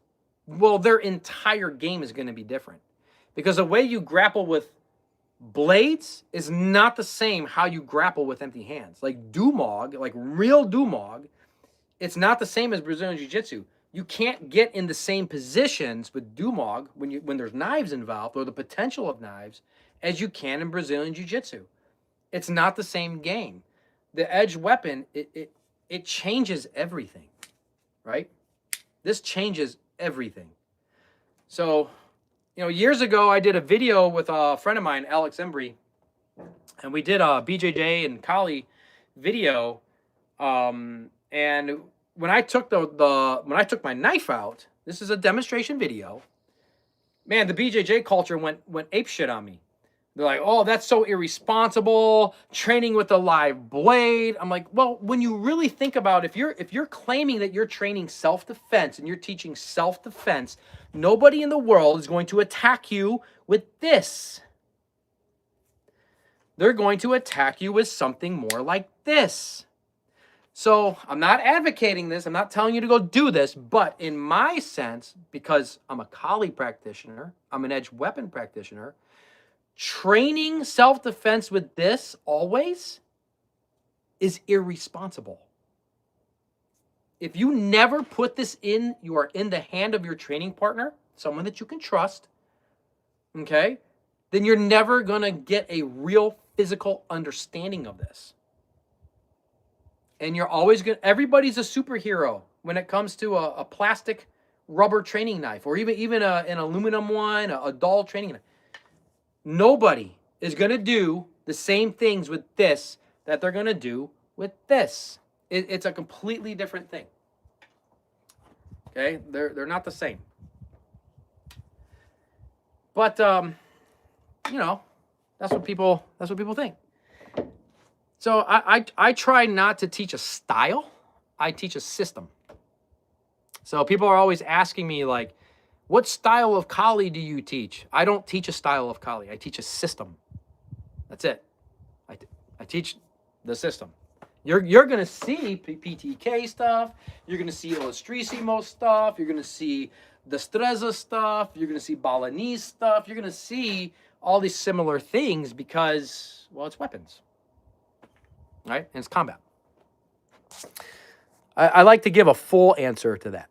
well, their entire game is going to be different. Because the way you grapple with blades is not the same how you grapple with empty hands. Like Dumog, like real Dumog, it's not the same as Brazilian Jiu-Jitsu. You can't get in the same positions with Dumog when there's knives involved or the potential of knives as you can in Brazilian Jiu-Jitsu. It's not the same game. The edge weapon, it changes everything, right? This changes everything. So, years ago, I did a video with a friend of mine, Alex Embry, and we did a BJJ and Kali video. And when I took when I took my knife out, this is a demonstration video. Man, the BJJ culture went apeshit on me. They're like, oh, that's so irresponsible, training with a live blade. I'm like, well, when you really think about it, if you're claiming that you're training self-defense and you're teaching self-defense, nobody in the world is going to attack you with this. They're going to attack you with something more like this. So I'm not advocating this. I'm not telling you to go do this. But in my sense, because I'm a Kali practitioner, I'm an edge weapon practitioner, training self-defense with this always is irresponsible. If you never put this in, you are in the hand of your training partner, someone that you can trust, okay, then you're never going to get a real physical understanding of this. And you're always going to, everybody's a superhero when it comes to a plastic rubber training knife or even an aluminum one, a dull training knife. Nobody is going to do the same things with this that they're going to do with this. It's a completely different thing. Okay? They're not the same. But, that's what people think. So I try not to teach a style. I teach a system. So people are always asking me, like, what style of Kali do you teach? I don't teach a style of Kali. I teach a system. That's it. I teach the system. You're going to see PTK stuff. You're going to see Illustrissimo stuff. You're going to see Destreza stuff. You're going to see Balinese stuff. You're going to see all these similar things because, well, it's weapons. Right? And it's combat. I like to give a full answer to that.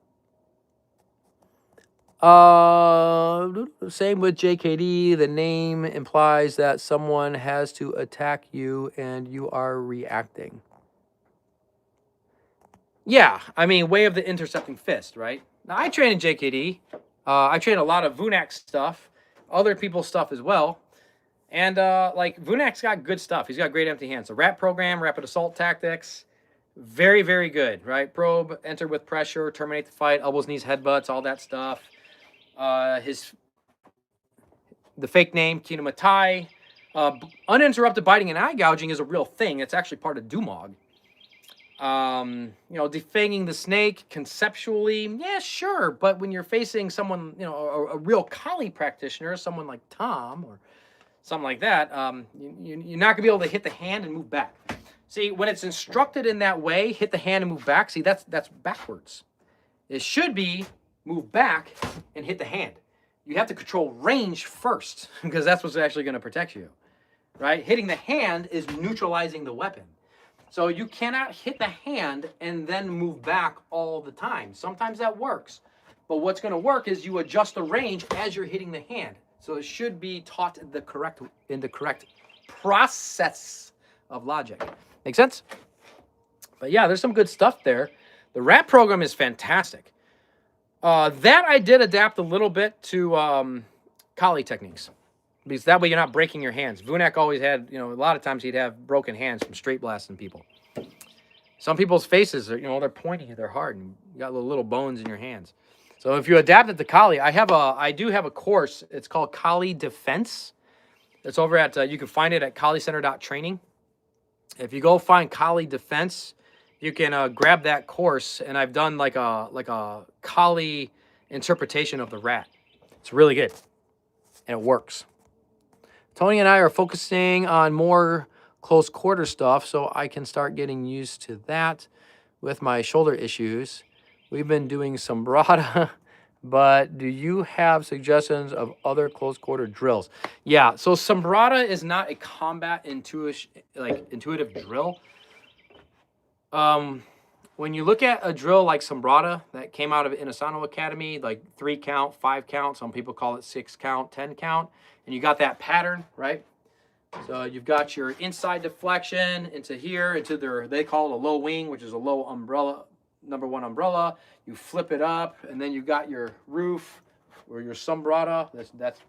Same with JKD. The name implies that someone has to attack you and you are reacting. Yeah, I mean, way of the intercepting fist, right? Now, I train in JKD. I train a lot of Vunak stuff, other people's stuff as well. And, Vunak's got good stuff. He's got great empty hands. The RAP program, Rapid Assault Tactics, very, very good, right? Probe, enter with pressure, terminate the fight, elbows, knees, headbutts, all that stuff. The fake name, Kinematai. Uninterrupted biting and eye gouging is a real thing. It's actually part of Dumog. Defanging the snake conceptually, yeah, sure. But when you're facing someone, a real Kali practitioner, someone like Tom or something like that, you're not going to be able to hit the hand and move back. See, when it's instructed in that way, hit the hand and move back, see, that's backwards. It should be move back and hit the hand. You have to control range first because that's what's actually going to protect you, right? Hitting the hand is neutralizing the weapon. So you cannot hit the hand and then move back all the time. Sometimes that works. But what's going to work is you adjust the range as you're hitting the hand. So it should be taught in the correct process of logic. Make sense? But yeah, there's some good stuff there. The RAP program is fantastic. That I did adapt a little bit to Kali techniques. Because that way you're not breaking your hands. Vunak always had, a lot of times he'd have broken hands from straight blasting people. Some people's faces are, they're pointy, they're hard, and you got little bones in your hands. So if you adapt it to Kali, I do have a course. It's called Kali Defense. It's over at, you can find it at kalicenter.training. If you go find Kali Defense, you can grab that course, and I've done like a Kali interpretation of the rat. It's really good, and it works. Tony and I are focusing on more close quarter stuff so I can start getting used to that with my shoulder issues. We've been doing some Brada, but do you have suggestions of other close quarter drills? Yeah, so Sombrata is not a combat intuitive drill. when you look at a drill like Sombrata that came out of Inosanto Academy, like 3 count, 5 count, some people call it 6 count, 10 count, and you got that pattern, right? So you've got your inside deflection into here, into their, they call it a low wing, which is a low umbrella, number 1 umbrella. You flip it up, and then you've got your roof or your Sombrata.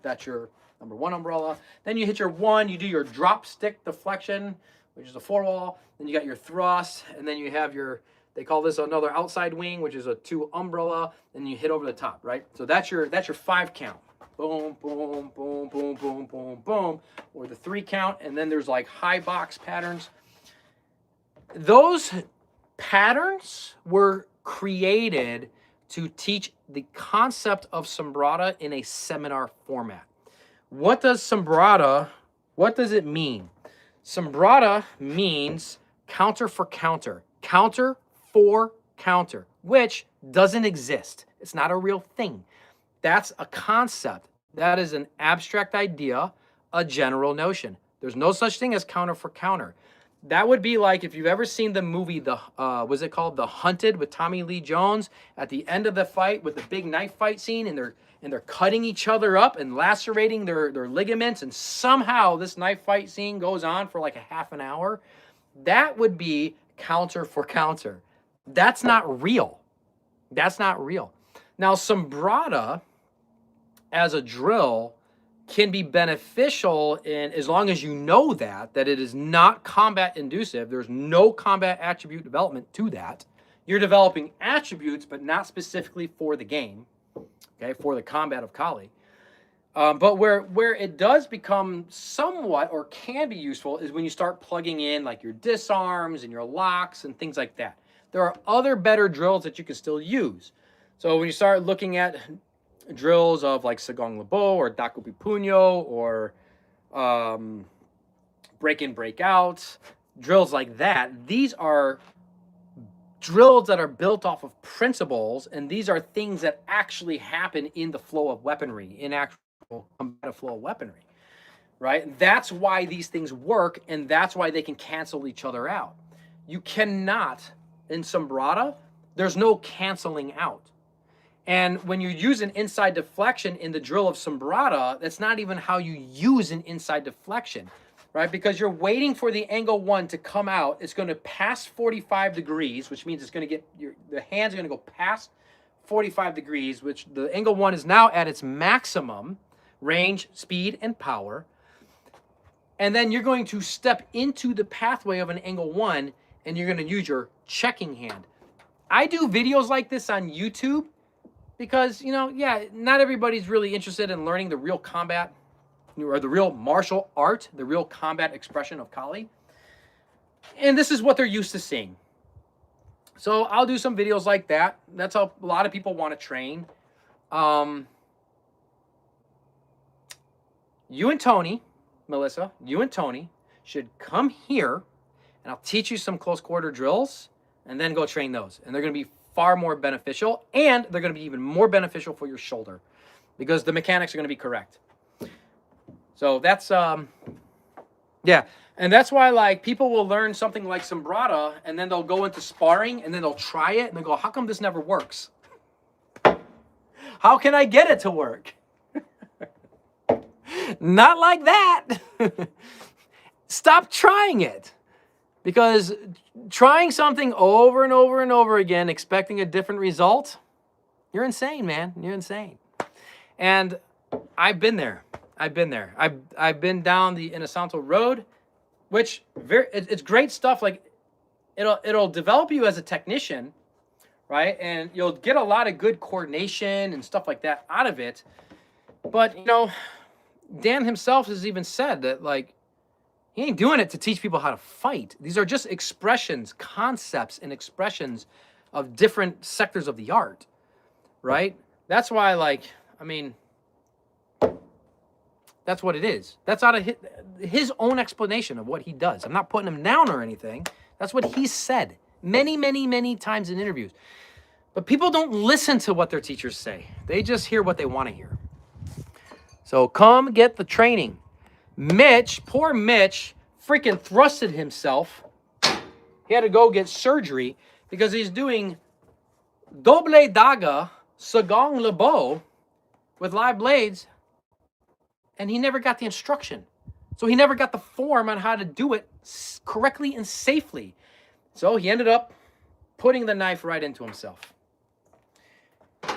That's your number 1 umbrella. Then you hit your 1, you do your drop stick deflection, which is a 4 wall. Then you got your thrust, and then you have your, they call this another outside wing, which is a 2 umbrella, and you hit over the top, right? So that's your 5 count. Boom, boom, boom, boom, boom, boom, boom, or the 3 count, and then there's like high box patterns. Those patterns were created to teach the concept of Sombrata in a seminar format. What does Sombrata, what does it mean? Sombrata means counter for counter, counter for counter, which doesn't exist. It's not a real thing. That's a concept. That is an abstract idea, a general notion. There's no such thing as counter for counter. That would be like if you've ever seen the movie, was it called The Hunted with Tommy Lee Jones? At the end of the fight with the big knife fight scene, and they're cutting each other up and lacerating their ligaments, and somehow this knife fight scene goes on for like a half an hour. That would be counter for counter. That's not real. That's not real. Now, Sombrata as a drill can be beneficial in, as long as you know that it is not combat inducive. There's no combat attribute development to that. You're developing attributes, but not specifically for the game, okay, for the combat of Kali. But where it does become somewhat or can be useful is when you start plugging in like your disarms and your locks and things like that. There are other better drills that you can still use. So when you start looking at drills of like Sagong Labo or Dakupi Punyo or break in, break out, drills like that, these are drills that are built off of principles, and these are things that actually happen in the flow of weaponry, in actual combative flow of weaponry, right? That's why these things work, and that's why they can cancel each other out. You cannot, in Sombrata, there's no canceling out. And when you use an inside deflection in the drill of Sombrata, that's not even how you use an inside deflection, right? Because you're waiting for the angle 1 to come out. It's going to pass 45 degrees, which means it's going to get, the hands are going to go past 45 degrees, which the angle 1 is now at its maximum range, speed, and power. And then you're going to step into the pathway of an angle 1, and you're going to use your checking hand. I do videos like this on YouTube because, you know, yeah, not everybody's really interested in learning the real combat or the real martial art, the real combat expression of Kali. And this is what they're used to seeing. So I'll do some videos like that. That's how a lot of people want to train. You and Tony, Melissa, you and Tony should come here, and I'll teach you some close quarter drills, and then go train those. And they're going to be far more beneficial, and they're going to be even more beneficial for your shoulder because the mechanics are going to be correct. So that's, yeah. And that's why, like, people will learn something like Sombrata, and then they'll go into sparring, and then they'll try it, and they go, how come this never works? How can I get it to work? Not like that. Stop trying it. Because trying something over and over and over again, expecting a different result, you're insane, man. You're insane. And I've been there. I've been there. I've been down the Inosanto road, which it's great stuff. Like it'll develop you as a technician, right? And you'll get a lot of good coordination and stuff like that out of it. But, you know, Dan himself has even said that, like, he ain't doing it to teach people how to fight. These are just expressions, concepts, and expressions of different sectors of the art, right? That's why, like, I mean, that's what it is. That's out of his own explanation of what he does. I'm not putting him down or anything. That's what he said many, many, many times in interviews. But people don't listen to what their teachers say. They just hear what they want to hear. So come get the training. Mitch, poor Mitch, freaking thrusted himself. He had to go get surgery because he's doing doble daga, sagong lebo with live blades, and he never got the instruction. So he never got the form on how to do it correctly and safely. So he ended up putting the knife right into himself.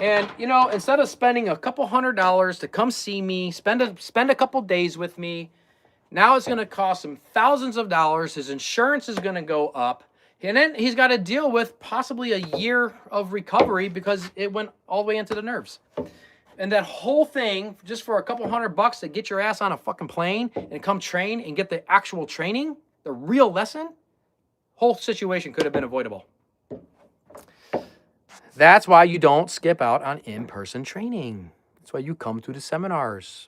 And, you know, instead of spending a couple $100 to come see me, spend a couple days with me, now it's going to cost him thousands of dollars. His insurance is going to go up. And then he's got to deal with possibly a year of recovery because it went all the way into the nerves. And that whole thing, just for a couple $100 to get your ass on a fucking plane and come train and get the actual training, the real lesson, whole situation could have been avoidable. That's why you don't skip out on in-person training. That's why you come to the seminars.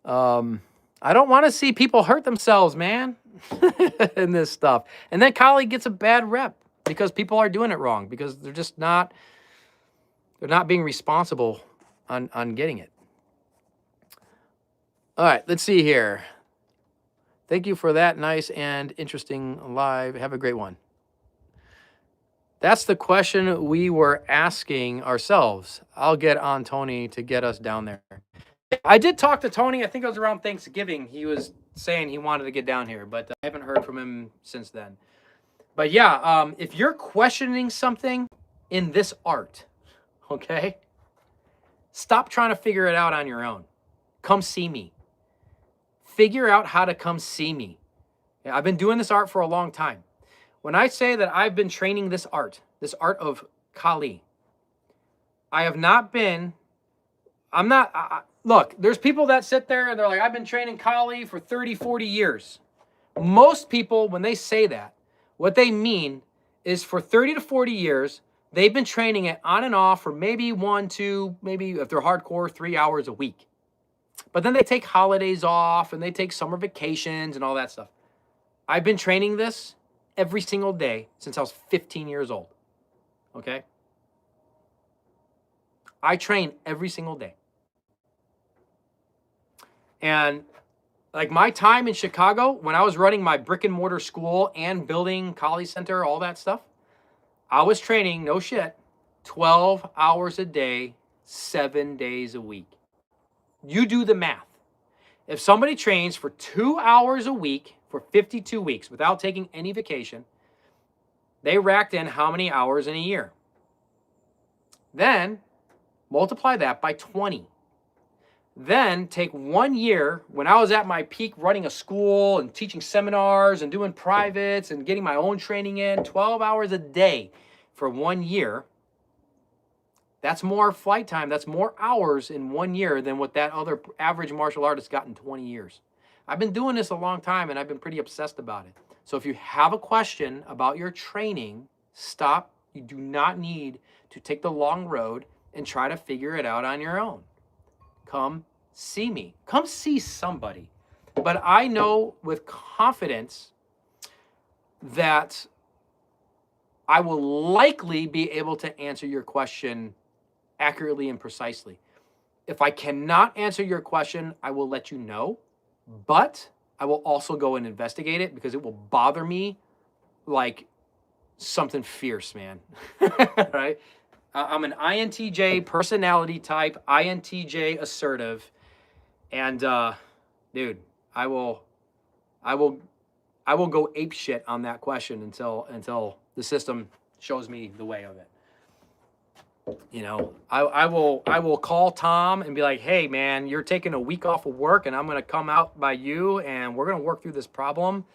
I don't want to see people hurt themselves, man, in this stuff. And then Kali gets a bad rep because people are doing it wrong, because they're just not, they're not being responsible on getting it. All right, let's see here. Thank you for that nice and interesting live. Have a great one. That's the question we were asking ourselves. I'll get on Tony to get us down there. I did talk to Tony. I think it was around Thanksgiving. He was saying he wanted to get down here, but I haven't heard from him since then. But yeah, if you're questioning something in this art, okay, stop trying to figure it out on your own. Come see me. Figure out how to come see me. Yeah, I've been doing this art for a long time. When I say that I've been training this art of Kali, I have not been, look, there's people that sit there and they're like, I've been training Kali for 30, 40 years. Most people, when they say that, what they mean is for 30 to 40 years, they've been training it on and off for maybe 1, 2, maybe if they're hardcore, 3 hours a week. But then they take holidays off and they take summer vacations and all that stuff. I've been training this every single day since I was 15 years old, okay? I train every single day. And like my time in Chicago, when I was running my brick and mortar school and building Kali Center, all that stuff, I was training, no shit, 12 hours a day, 7 days a week. You do the math. If somebody trains for 2 hours a week for 52 weeks without taking any vacation, they racked in how many hours in a year? Then multiply that by 20. Then take 1 year, when I was at my peak running a school and teaching seminars and doing privates and getting my own training in, 12 hours a day for 1 year. That's more flight time. That's more hours in 1 year than what that other average martial artist got in 20 years. I've been doing this a long time and I've been pretty obsessed about it. So if you have a question about your training, stop. You do not need to take the long road and try to figure it out on your own. Come see me. Come see somebody. But I know with confidence that I will likely be able to answer your question accurately and precisely. If I cannot answer your question, I will let you know, but I will also go and investigate it because it will bother me like something fierce, man. Right? I'm an INTJ personality type, INTJ assertive, and dude, I will go ape shit on that question until the system shows me the way of it. You know, I will call Tom and be like, hey man, you're taking a week off of work and I'm going to come out by you and we're going to work through this problem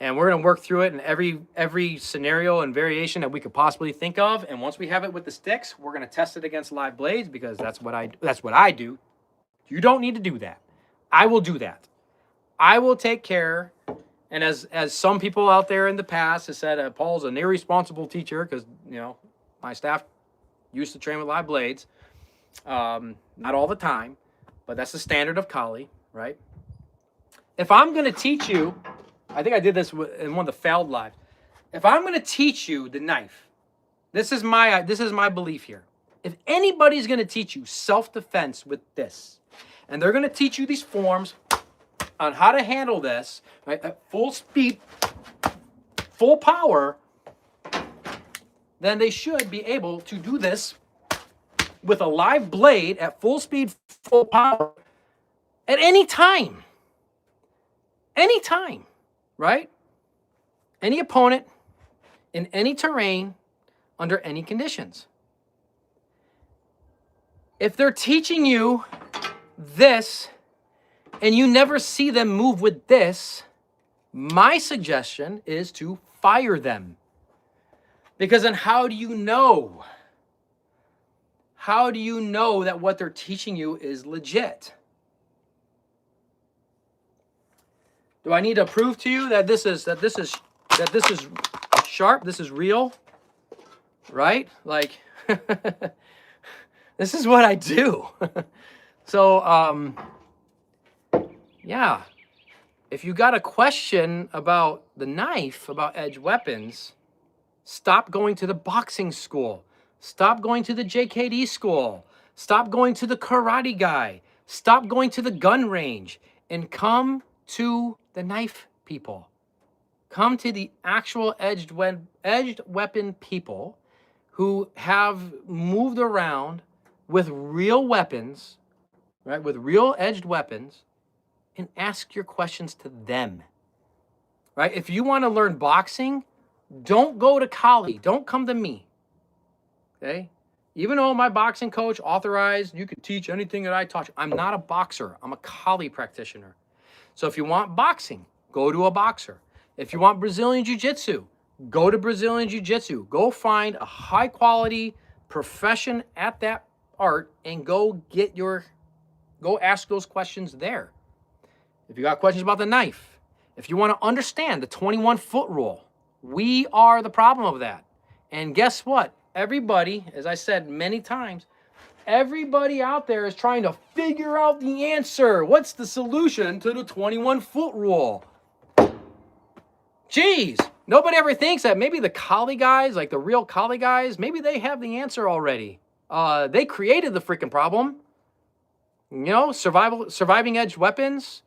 and we're going to work through it in every scenario and variation that we could possibly think of. And once we have it with the sticks, we're going to test it against live blades because that's what I do. You don't need to do that. I will do that. I will take care. And as some people out there in the past have said, Paul's an irresponsible teacher because, you know, my staff used to train with live blades. Not all the time, but that's the standard of Kali, right? If I'm going to teach you, I think I did this in one of the failed lives. If I'm going to teach you the knife, this is my belief here. If anybody's going to teach you self-defense with this, and they're going to teach you these forms on how to handle this, right, at full speed, full power, then they should be able to do this with a live blade at full speed, full power at any time. Any time, right? Any opponent, in any terrain, under any conditions. If they're teaching you this and you never see them move with this, my suggestion is to fire them. Because then how do you know? How do you know that what they're teaching you is legit? Do I need to prove to you that this is sharp, this is real? Right? Like this is what I do. So yeah. If you got a question about the knife, about edge weapons, stop going to the boxing school. Stop going to the JKD school. Stop going to the karate guy. Stop going to the gun range and come to the knife people. Come to the actual edged weapon people who have moved around with real weapons, right? With real edged weapons, and ask your questions to them, right? If you want to learn boxing, don't go to Kali. Don't come to me, okay? Even though my boxing coach authorized, you can teach anything that I taught you. I'm not a boxer. I'm a Kali practitioner. So if you want boxing, go to a boxer. If you want Brazilian Jiu-Jitsu, go to Brazilian Jiu-Jitsu. Go find a high-quality profession at that art and go ask those questions there. If you got questions about the knife, if you want to understand the 21-foot rule, we are the problem of that. And guess what? Everybody, as I said many times, everybody out there is trying to figure out the answer. What's the solution to the 21-foot rule? Jeez, nobody ever thinks that maybe the Kali guys, like the real Kali guys, maybe they have the answer already. They created the freaking problem. You know, surviving edge weapons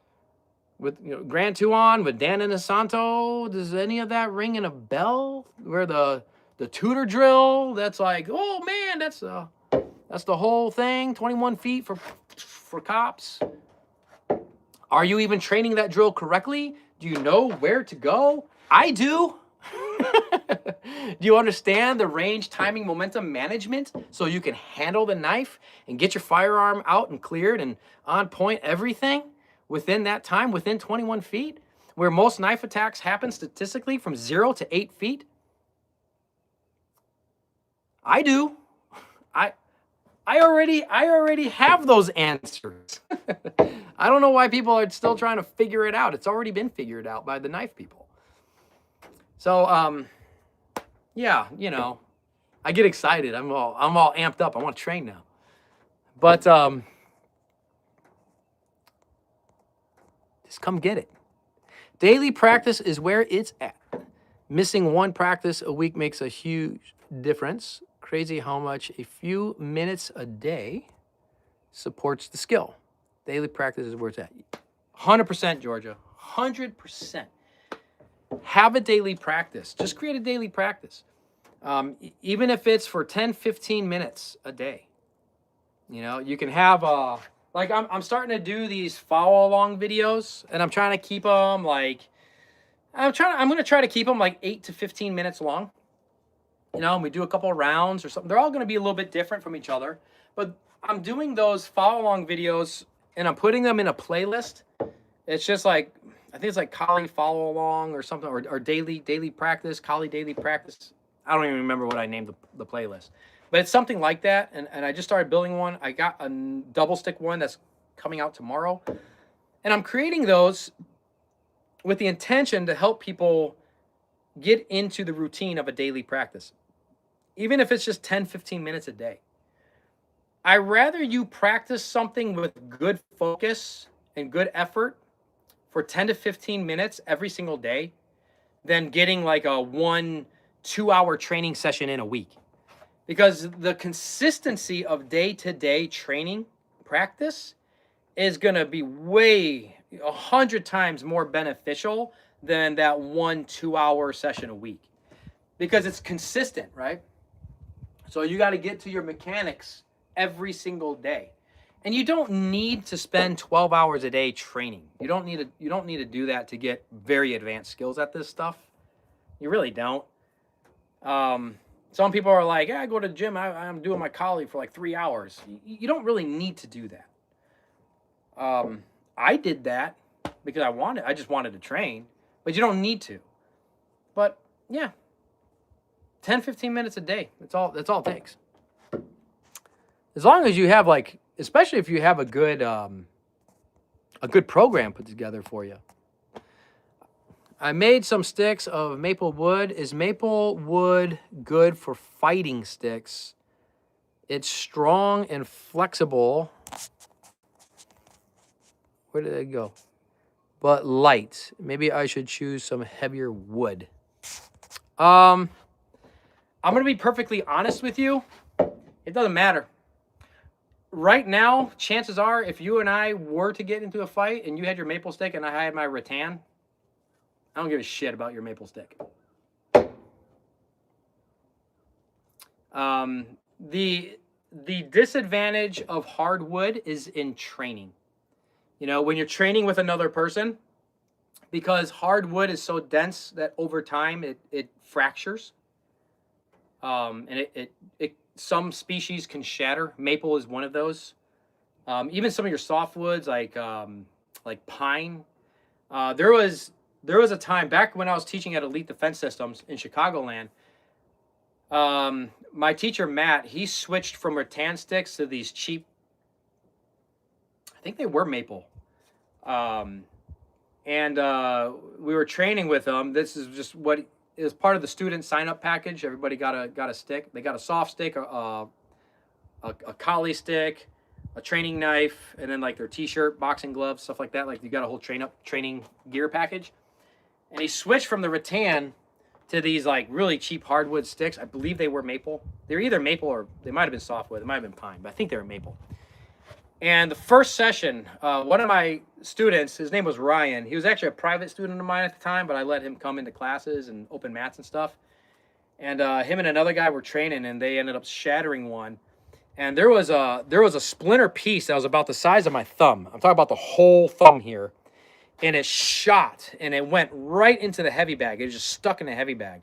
with Grand Tuan, with Dan Inosanto. Does any of that ring in a bell? Where the tutor drill, that's like, oh man, that's the whole thing, 21 feet for cops. Are you even training that drill correctly? Do you know where to go? I do. Do you understand the range, timing, momentum management so you can handle the knife and get your firearm out and cleared and on point everything within that time, within 21 feet, where most knife attacks happen statistically from 0 to 8 feet? I do. I already have those answers. I don't know why people are still trying to figure it out. It's already been figured out by the knife people. So, yeah, I get excited. I'm all amped up. I want to train now. But just come get it. Daily practice is where it's at. Missing one practice a week makes a huge difference. Crazy how much a few minutes a day supports the skill. Daily practice is where it's at. 100%, Georgia. 100%. Have a daily practice. Just create a daily practice. Even if it's for 10, 15 minutes a day. You can have like I'm starting to do these follow along videos, and I'm trying to keep them like I'm going to try to keep them like 8 to 15 minutes long. And we do a couple of rounds or something. They're all going to be a little bit different from each other, but I'm doing those follow along videos and I'm putting them in a playlist. It's just like, I think it's like Kali follow along or something, or daily practice, Kali daily practice. I don't even remember what I named the playlist, but it's something like that. And I just started building one. I got a double stick one that's coming out tomorrow, and I'm creating those with the intention to help people get into the routine of a daily practice. Even if it's just 10, 15 minutes a day. I'd rather you practice something with good focus and good effort for 10 to 15 minutes every single day than getting like a 1-2 hour training session in a week. Because the consistency of day-to-day training practice is going to be way 100 times more beneficial than that 1-2 hour session a week. Because it's consistent, right? So you got to get to your mechanics every single day. And you don't need to spend 12 hours a day training. You don't need to do that to get very advanced skills at this stuff. You really don't. Some people are like, yeah, I go to the gym. I'm doing my collie for like 3 hours. You don't really need to do that. I did that because I just wanted to train, but you don't need to. But yeah, 10, 15 minutes a day. That's all it takes. As long as you have especially if you have a good program put together for you. I made some sticks of maple wood. Is maple wood good for fighting sticks? It's strong and flexible. Where did it go? But light. Maybe I should choose some heavier wood. I'm going to be perfectly honest with you. It doesn't matter. Right now, chances are, if you and I were to get into a fight and you had your maple stick and I had my rattan, I don't give a shit about your maple stick. The disadvantage of hardwood is in training. You know, when you're training with another person, because hardwood is so dense that over time it fractures. And it some species can shatter. Maple is one of those. Even some of your softwoods like pine. There was a time back when I was teaching at Elite Defense Systems in Chicagoland. My teacher Matt, he switched from rattan sticks to these cheap. I think they were maple. And we were training with them. This is just what is part of the student sign-up package. Everybody got a stick. They got a soft stick, a collie stick, a training knife, and then like their t-shirt, boxing gloves, stuff like that. Like you got a whole training gear package. And he switched from the rattan to these like really cheap hardwood sticks. I believe they were maple. They're either maple or they might have been softwood. They might have been pine, but I think they were maple. And the first session, one of my students, his name was Ryan. He was actually a private student of mine at the time, but I let him come into classes and open mats and stuff. And him and another guy were training, and they ended up shattering one. And there was a splinter piece that was about the size of my thumb. I'm talking about the whole thumb here. And it shot, and it went right into the heavy bag. It was just stuck in the heavy bag.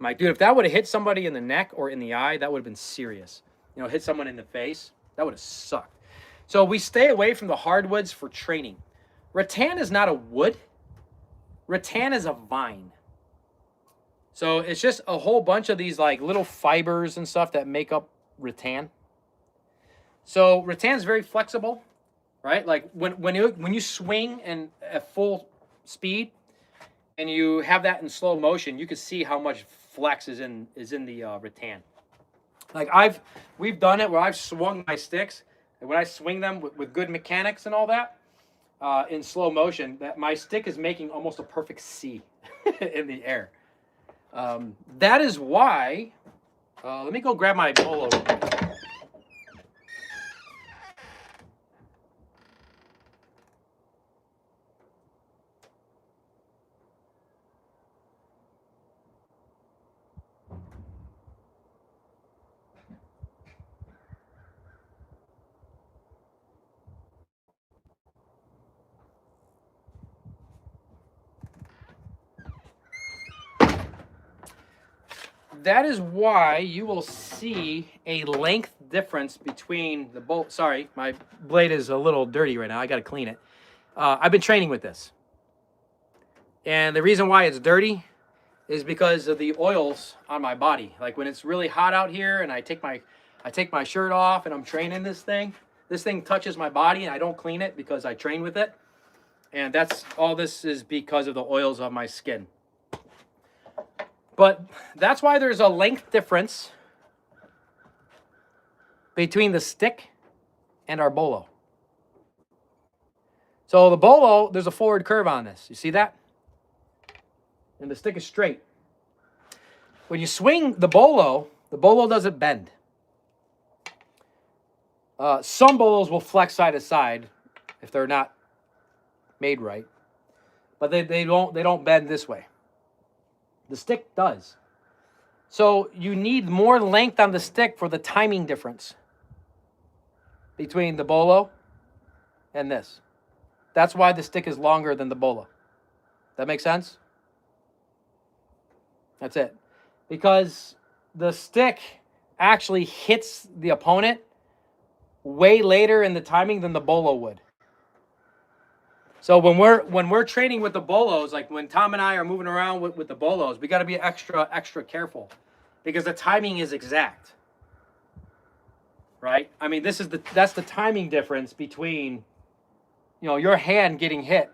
I'm like, dude, if that would have hit somebody in the neck or in the eye, that would have been serious. You know, hit someone in the face, that would have sucked. So we stay away from the hardwoods for training. Rattan is not a wood. Rattan is a vine. So it's just a whole bunch of these like little fibers and stuff that make up rattan. So rattan's very flexible, right? Like when you swing and at full speed and you have that in slow motion, you can see how much flex is in the rattan. Like we've done it where I've swung my sticks. When I swing them with good mechanics and all that, in slow motion, that my stick is making almost a perfect C in the air. That is why, let me go grab my bolo. That is why you will see a length difference between the bolt. Sorry, my blade is a little dirty right now. I got to clean it. I've been training with this. And the reason why it's dirty is because of the oils on my body. Like when it's really hot out here and I take my shirt off and I'm training this thing touches my body and I don't clean it because I train with it. And that's all this is because of the oils on my skin. But that's why there's a length difference between the stick and our bolo. So the bolo, there's a forward curve on this. You see that? And the stick is straight. When you swing the bolo doesn't bend. Some bolos will flex side to side if they're not made right. But they don't bend this way. The stick does. So you need more length on the stick for the timing difference between the bolo and this. That's why the stick is longer than the bolo. That makes sense? That's it. Because the stick actually hits the opponent way later in the timing than the bolo would. So when we're training with the bolos, like when Tom and I are moving around with the bolos, we got to be extra careful because the timing is exact. Right? I mean, that's the timing difference between, you know, your hand getting hit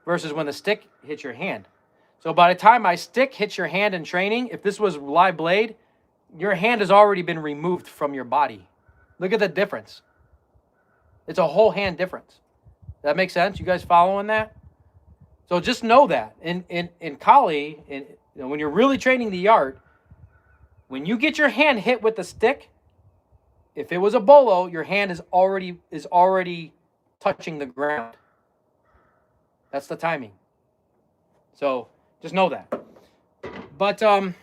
versus when the stick hits your hand. So by the time my stick hits your hand in training, if this was live blade, your hand has already been removed from your body. Look at the difference. It's a whole hand difference. That makes sense? You guys following that? So just know that in Kali, when you're really training the art, when you get your hand hit with the stick, if it was a bolo, your hand is already touching the ground. That's the timing. So just know that. But the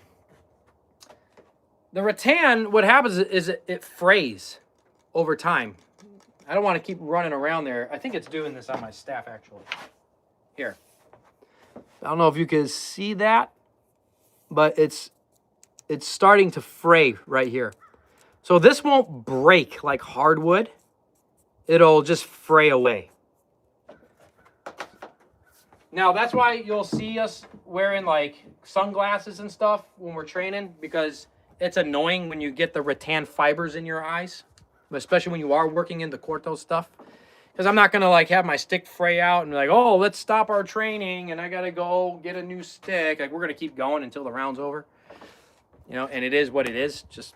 rattan, what happens is it frays over time. I don't want to keep running around there. I think it's doing this on my staff, actually. Here. I don't know if you can see that, but it's starting to fray right here. So this won't break like hardwood. It'll just fray away. Now, that's why you'll see us wearing like sunglasses and stuff when we're training, because it's annoying when you get the rattan fibers in your eyes, especially when you are working in the Corto stuff. Because I'm not going to like have my stick fray out and be like, oh, let's stop our training and I got to go get a new stick. Like, we're going to keep going until the round's over. You know, and it is what it is. Just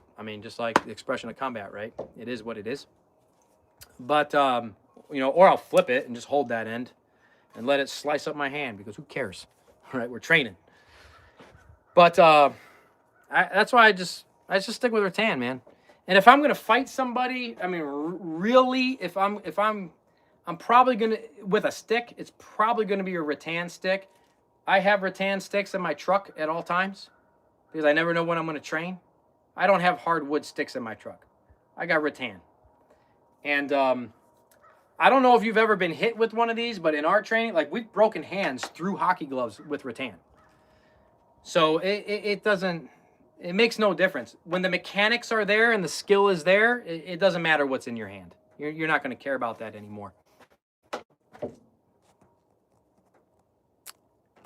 like the expression of combat, right? It is what it is. But, you know, or I'll flip it and just hold that end and let it slice up my hand, because who cares? All right, we're training. But that's why I just stick with rattan, man. And if I'm gonna fight somebody, I mean, really, if I'm probably gonna, with a stick, it's probably gonna be a rattan stick. I have rattan sticks in my truck at all times because I never know when I'm gonna train. I don't have hardwood sticks in my truck. I got rattan. And I don't know if you've ever been hit with one of these, but in our training, like, we've broken hands through hockey gloves with rattan. So it makes no difference. When the mechanics are there and the skill is there, it doesn't matter what's in your hand. You're not going to care about that anymore.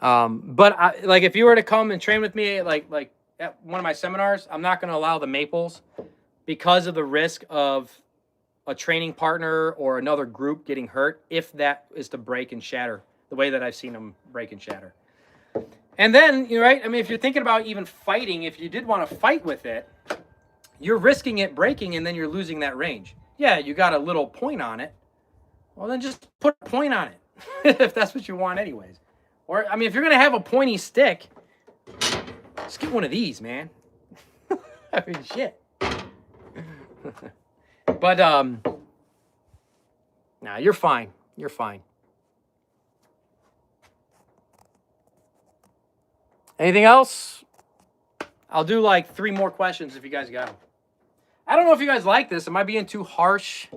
But like, if you were to come and train with me, like at one of my seminars, I'm not going to allow the maples because of the risk of a training partner or another group getting hurt if that is to break and shatter the way that I've seen them break and shatter. And then, you're right, I mean, if you're thinking about even fighting, if you did want to fight with it, you're risking it breaking and then you're losing that range. Yeah, you got a little point on it. Well, then just put a point on it if that's what you want anyways. Or, I mean, if you're going to have a pointy stick, just get one of these, man. I mean, shit. But, nah, you're fine. You're fine. Anything else? I'll do like 3 more questions if you guys got them. I don't know if you guys like this. Am I being too harsh?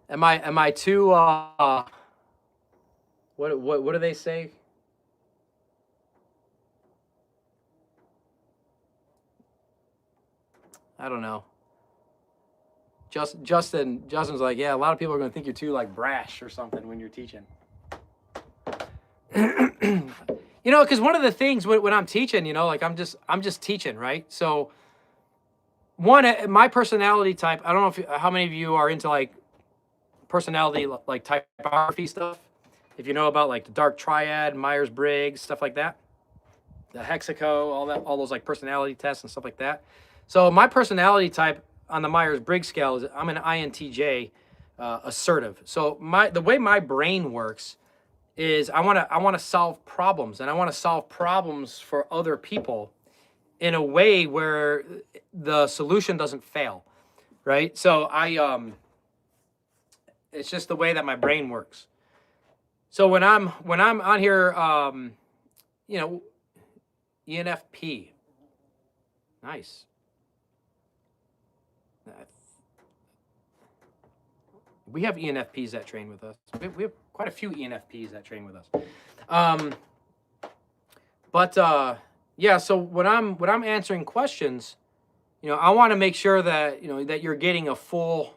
Am I too, what do they say? I don't know. Justin's like, yeah, a lot of people are going to think you're too like brash or something when you're teaching. You know, because one of the things when I'm teaching, you know, like I'm just teaching, right? So one, my personality type, I don't know how many of you are into like personality, like typography stuff. If you know about like the dark triad, Myers-Briggs, stuff like that, the hexaco, all those like personality tests and stuff like that. So my personality type on the Myers-Briggs scale is I'm an INTJ, assertive. So the way my brain works is I want to solve problems, and I want to solve problems for other people in a way where the solution doesn't fail, right? So it's just the way that my brain works. So when I'm on here, you know, ENFP. Nice. We have ENFPs that train with us. We have quite a few ENFPs that train with us. Yeah, so when I'm answering questions, I want to make sure that, that you're getting a full,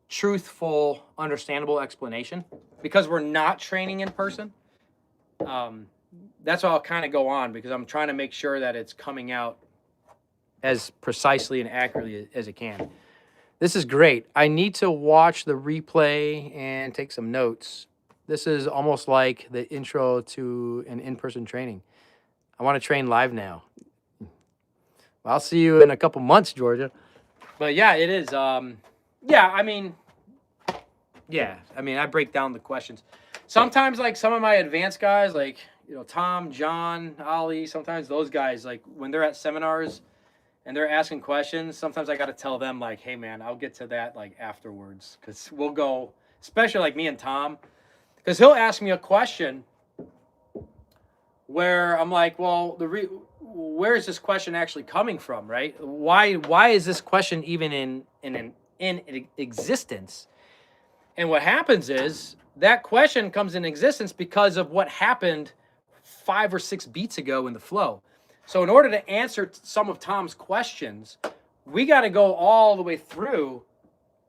truthful, understandable explanation, because we're not training in person. That's why I'll kind of go on, because I'm trying to make sure that it's coming out as precisely and accurately as it can. This is great. I need to watch the replay and take some notes. This is almost like the intro to an in-person training. I want to train live now. I'll see you in a couple months, Georgia. But yeah, it is. I break down the questions. Sometimes, like, some of my advanced guys, like, Tom, John, Ali, sometimes those guys, like, when they're at seminars and they're asking questions, sometimes I got to tell them, like, hey, man, I'll get to that, like, afterwards. Because we'll go, especially, like, me and Tom, because he'll ask me a question where I'm like, well, where is this question actually coming from, right? Why is this question even in existence? And what happens is that question comes in existence because of what happened 5 or 6 beats ago in the flow. So in order to answer some of Tom's questions, we got to go all the way through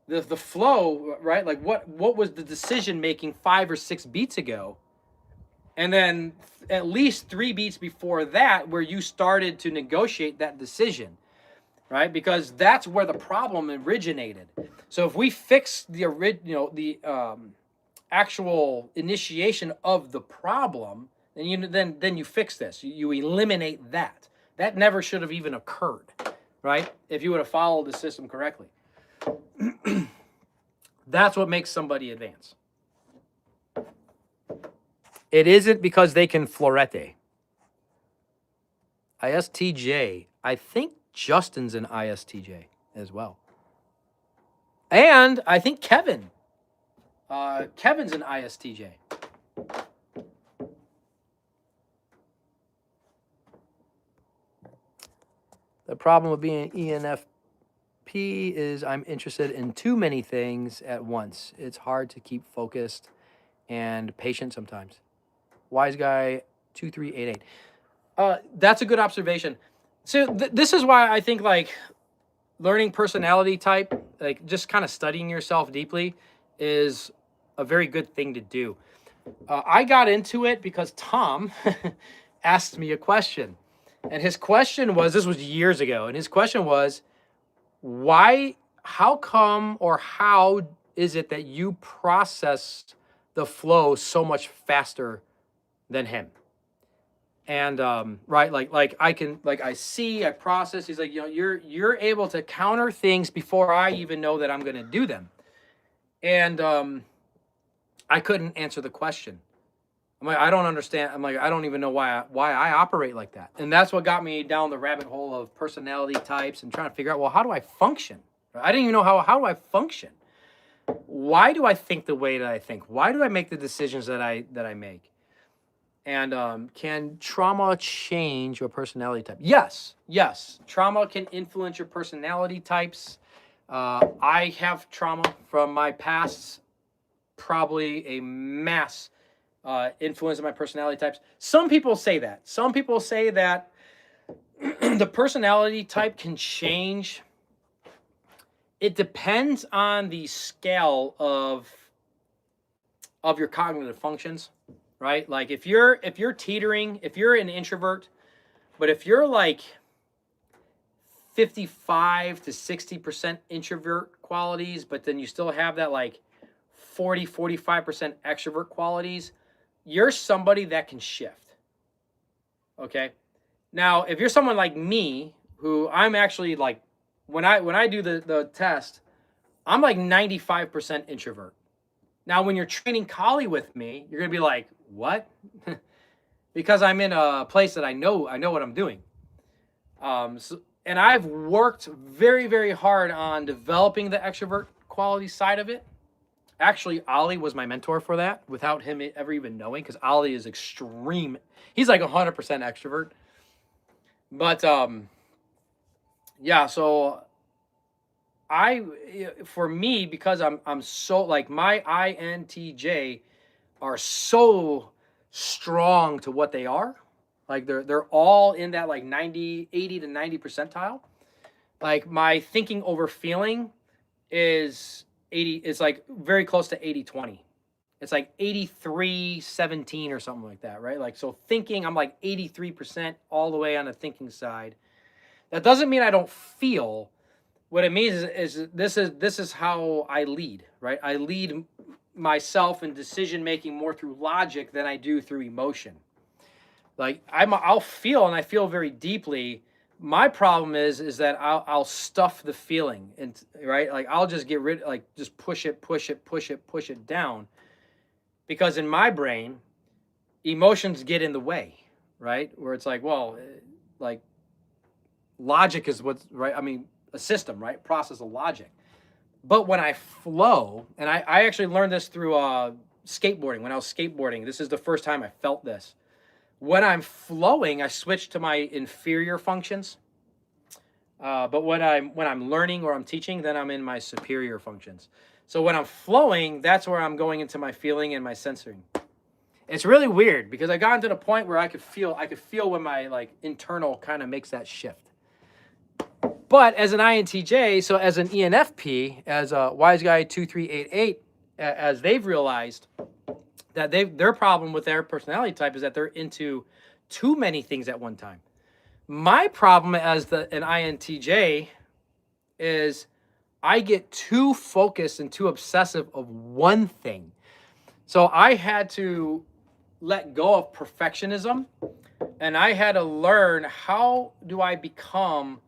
the flow, right? Like what was the decision making 5 or 6 beats ago? And then at least 3 beats before that, where you started to negotiate that decision, right? Because that's where the problem originated. So if we fix the actual initiation of the problem, then you fix this. You eliminate that. That never should have even occurred, right? If you would have followed the system correctly. That's what makes somebody advance. It isn't because they can florete. ISTJ. I think Justin's an ISTJ as well. And I think Kevin. Kevin's an ISTJ. The problem with being an ENFP is I'm interested in too many things at once. It's hard to keep focused and patient sometimes. Wise guy 2388. That's a good observation. So this is why I think, like, learning personality type, like just kind of studying yourself deeply, is a very good thing to do. I got into it because Tom asked me a question. And his question was, this was years ago, and his question was, how come, or how is it that you process the flow so much faster than him? And right, like I process. He's like, you're able to counter things before I even know that I'm going to do them. And I couldn't answer the question. I'm like, I don't understand. I'm like, I don't even know why I operate like that. And that's what got me down the rabbit hole of personality types and trying to figure out, well, how do I function? I didn't even know how do I function? Why do I think the way that I think? Why do I make the decisions that I make? And can trauma change your personality type? Yes. Trauma can influence your personality types. I have trauma from my past, probably a mass influence on my personality types. Some people say that. Some people say that the personality type can change. It depends on the scale of your cognitive functions. Right? Like if you're teetering, if you're an introvert, but if you're like 55 to 60% introvert qualities, but then you still have that like 45% extrovert qualities, you're somebody that can shift. Okay? Now, if you're someone like me, who I'm actually like, when I do the test, I'm like 95% introvert. Now, when you're training Kali with me, you're going to be like, what? Because I'm in a place that I know what I'm doing. And I've worked very, very hard on developing the extrovert quality side of it. Actually, Ali was my mentor for that without him ever even knowing, because Ali is extreme. He's like 100% extrovert. But Yeah, so for me, because I'm so like my INTJ are so strong to what they are. Like they're all in that like 80 to 90 percentile. Like my thinking over feeling is 80, it's like very close to 80-20. It's like 83-17 or something like that, right? Like so thinking, I'm like 83% all the way on the thinking side. That doesn't mean I don't feel. What it means is this is how I lead, right? I lead myself in decision making more through logic than I do through emotion. Like I'll feel, and I feel very deeply. My problem is that I'll stuff the feeling, and right, like I'll just get rid, like just push it down, because in my brain, emotions get in the way, right? Where it's like, well, like logic is what's right. I mean, a system, right? Process of logic. But when I flow, and I actually learned this through skateboarding. When I was skateboarding, this is the first time I felt this. When I'm flowing, I switch to my inferior functions. But when I'm learning or I'm teaching, then I'm in my superior functions. So when I'm flowing, that's where I'm going into my feeling and my sensing. It's really weird because I got to the point where I could feel when my like internal kind of makes that shift. But as an INTJ, so as an ENFP, as a Wise Guy 2388, as they've realized that their problem with their personality type is that they're into too many things at one time. My problem as an INTJ is I get too focused and too obsessive of one thing. So I had to let go of perfectionism, and I had to learn, how do I become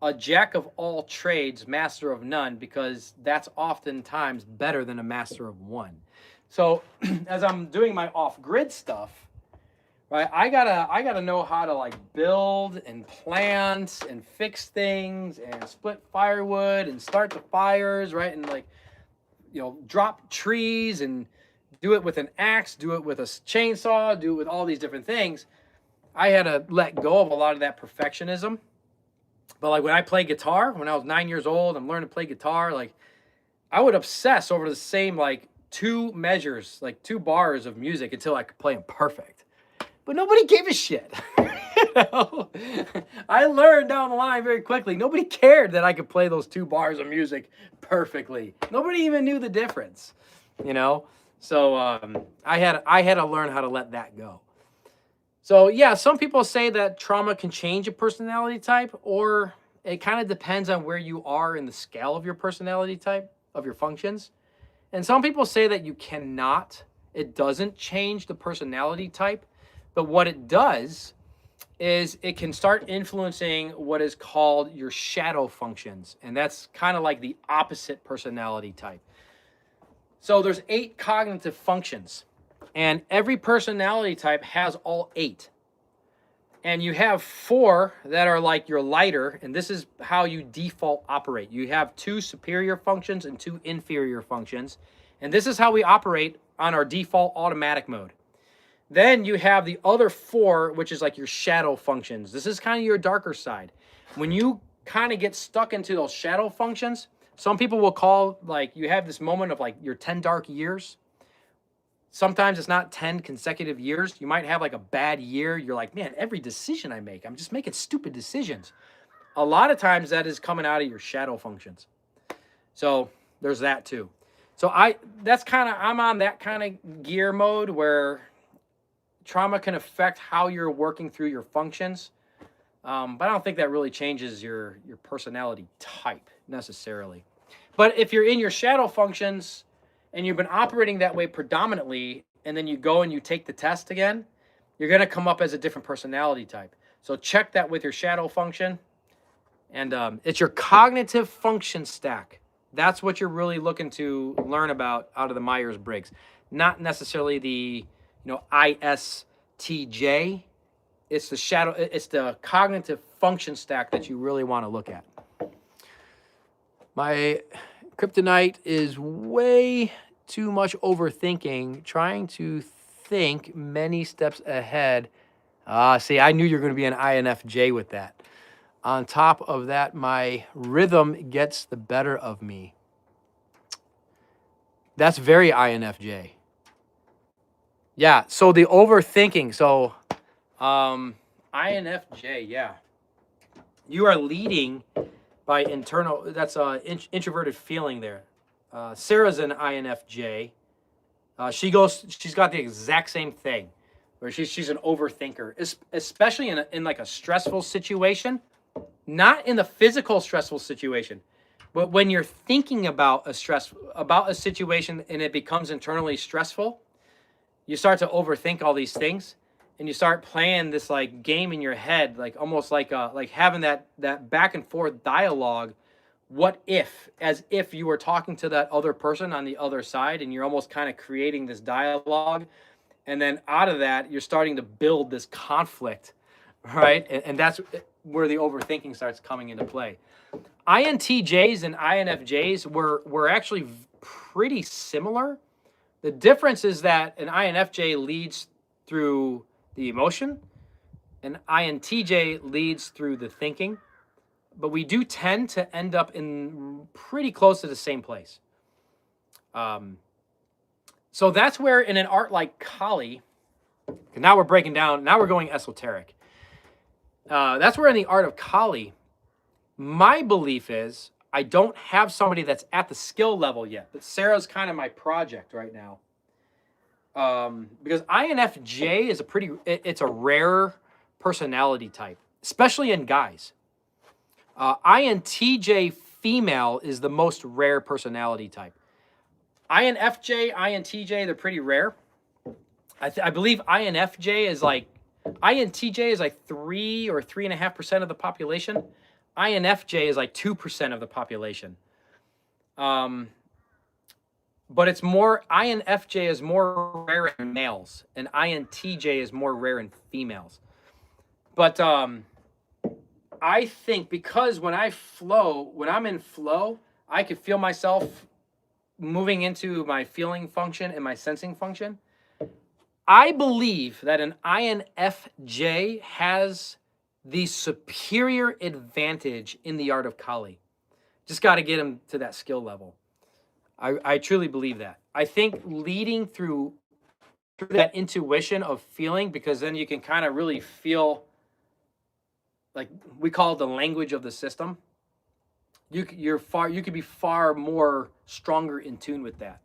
a jack of all trades, master of none, because that's oftentimes better than a master of one. So as I'm doing my off-grid stuff, right, I gotta know how to like build and plant and fix things and split firewood and start the fires, right, and like, you know, drop trees and do it with an axe, do it with a chainsaw, do it with all these different things. I had to let go of a lot of that perfectionism. But like when I play guitar, when I was 9 years old, I'm learning to play guitar, like I would obsess over the same like two measures, like two bars of music until I could play them perfect. But nobody gave a shit. You know? I learned down the line very quickly. Nobody cared that I could play those two bars of music perfectly. Nobody even knew the difference, you know? So I had to learn how to let that go. So yeah, some people say that trauma can change a personality type, or it kind of depends on where you are in the scale of your personality type, of your functions. And some people say that you cannot. It doesn't change the personality type, but what it does is it can start influencing what is called your shadow functions, and that's kind of like the opposite personality type. So there's 8 cognitive functions, and every personality type has all 8. And you have 4 that are like your lighter, and this is how you default operate. You have 2 superior functions and 2 inferior functions, and this is how we operate on our default automatic mode. Then you have the other 4, which is like your shadow functions. This is kind of your darker side. When you kind of get stuck into those shadow functions, some people will call, like, you have this moment of like your 10 dark years. Sometimes it's not 10 consecutive years. You might have like a bad year. You're like, man, every decision I make, I'm just making stupid decisions. A lot of times that is coming out of your shadow functions. So there's that too. So I'm on that kind of gear mode where trauma can affect how you're working through your functions. But I don't think that really changes your personality type necessarily. But if you're in your shadow functions and you've been operating that way predominantly, and then you go and you take the test again, you're going to come up as a different personality type. So check that with your shadow function. And it's your cognitive function stack. That's what you're really looking to learn about out of the Myers-Briggs. Not necessarily the, ISTJ. It's the cognitive function stack that you really want to look at. My kryptonite is way too much overthinking, trying to think many steps ahead. See, I knew you were going to be an INFJ with that. On top of that, my rhythm gets the better of me. That's very INFJ. Yeah, so the overthinking. So INFJ, yeah. You are leading by internal, that's introverted feeling there. Sarah's an INFJ. She's got the exact same thing, where she's an overthinker, especially in like a stressful situation, not in the physical stressful situation, but when you're thinking about a situation and it becomes internally stressful, you start to overthink all these things, and you start playing this like game in your head, like almost like having that back and forth dialogue. What if, as if you were talking to that other person on the other side, and you're almost kind of creating this dialogue, and then out of that you're starting to build this conflict, right? And that's where the overthinking starts coming into play. INTJs and INFJs were actually pretty similar. The difference is that an INFJ leads through the emotion, and INTJ leads through the thinking, but we do tend to end up in pretty close to the same place. So that's where in an art like Kali, now we're breaking down, now we're going esoteric. That's where in the art of Kali, my belief is I don't have somebody that's at the skill level yet, but Sarah's kind of my project right now. Because INFJ is it's a rare personality type, especially in guys. INTJ female is the most rare personality type. INFJ, INTJ, they're pretty rare. I believe INTJ is like 3 or 3.5% of the population. INFJ is like 2% of the population. But it's more, INFJ is more rare in males, and INTJ is more rare in females. But I think because when I'm in flow, I can feel myself moving into my feeling function and my sensing function. I believe that an INFJ has the superior advantage in the art of Kali. Just got to get him to that skill level. I truly believe that. I think leading through that intuition of feeling, because then you can kind of really feel, like we call it the language of the system. You could be far more stronger in tune with that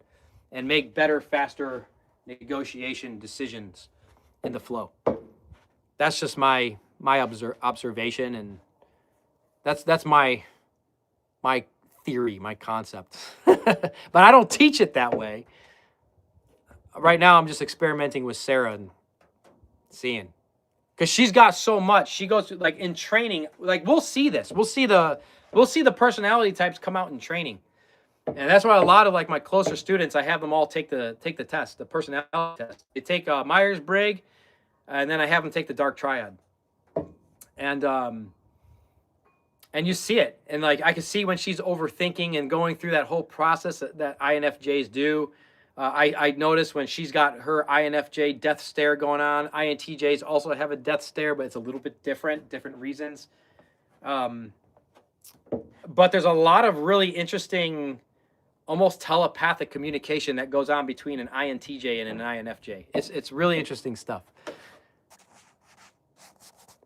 and make better, faster negotiation decisions in the flow. That's just my observation, and that's my theory, my concept. But I don't teach it that way. Right now, I'm just experimenting with Sarah and seeing, because she's got so much. She goes through, like in training, like we'll see this. We'll see the personality types come out in training. And that's why a lot of like my closer students, I have them all take the test, the personality test. They take Myers-Briggs, and then I have them take the dark triad. And you see it. And like I can see when she's overthinking and going through that whole process that INFJs do. I notice when she's got her INFJ death stare going on. INTJs also have a death stare, but it's a little bit different reasons. But there's a lot of really interesting, almost telepathic communication that goes on between an INTJ and an INFJ. It's really interesting stuff.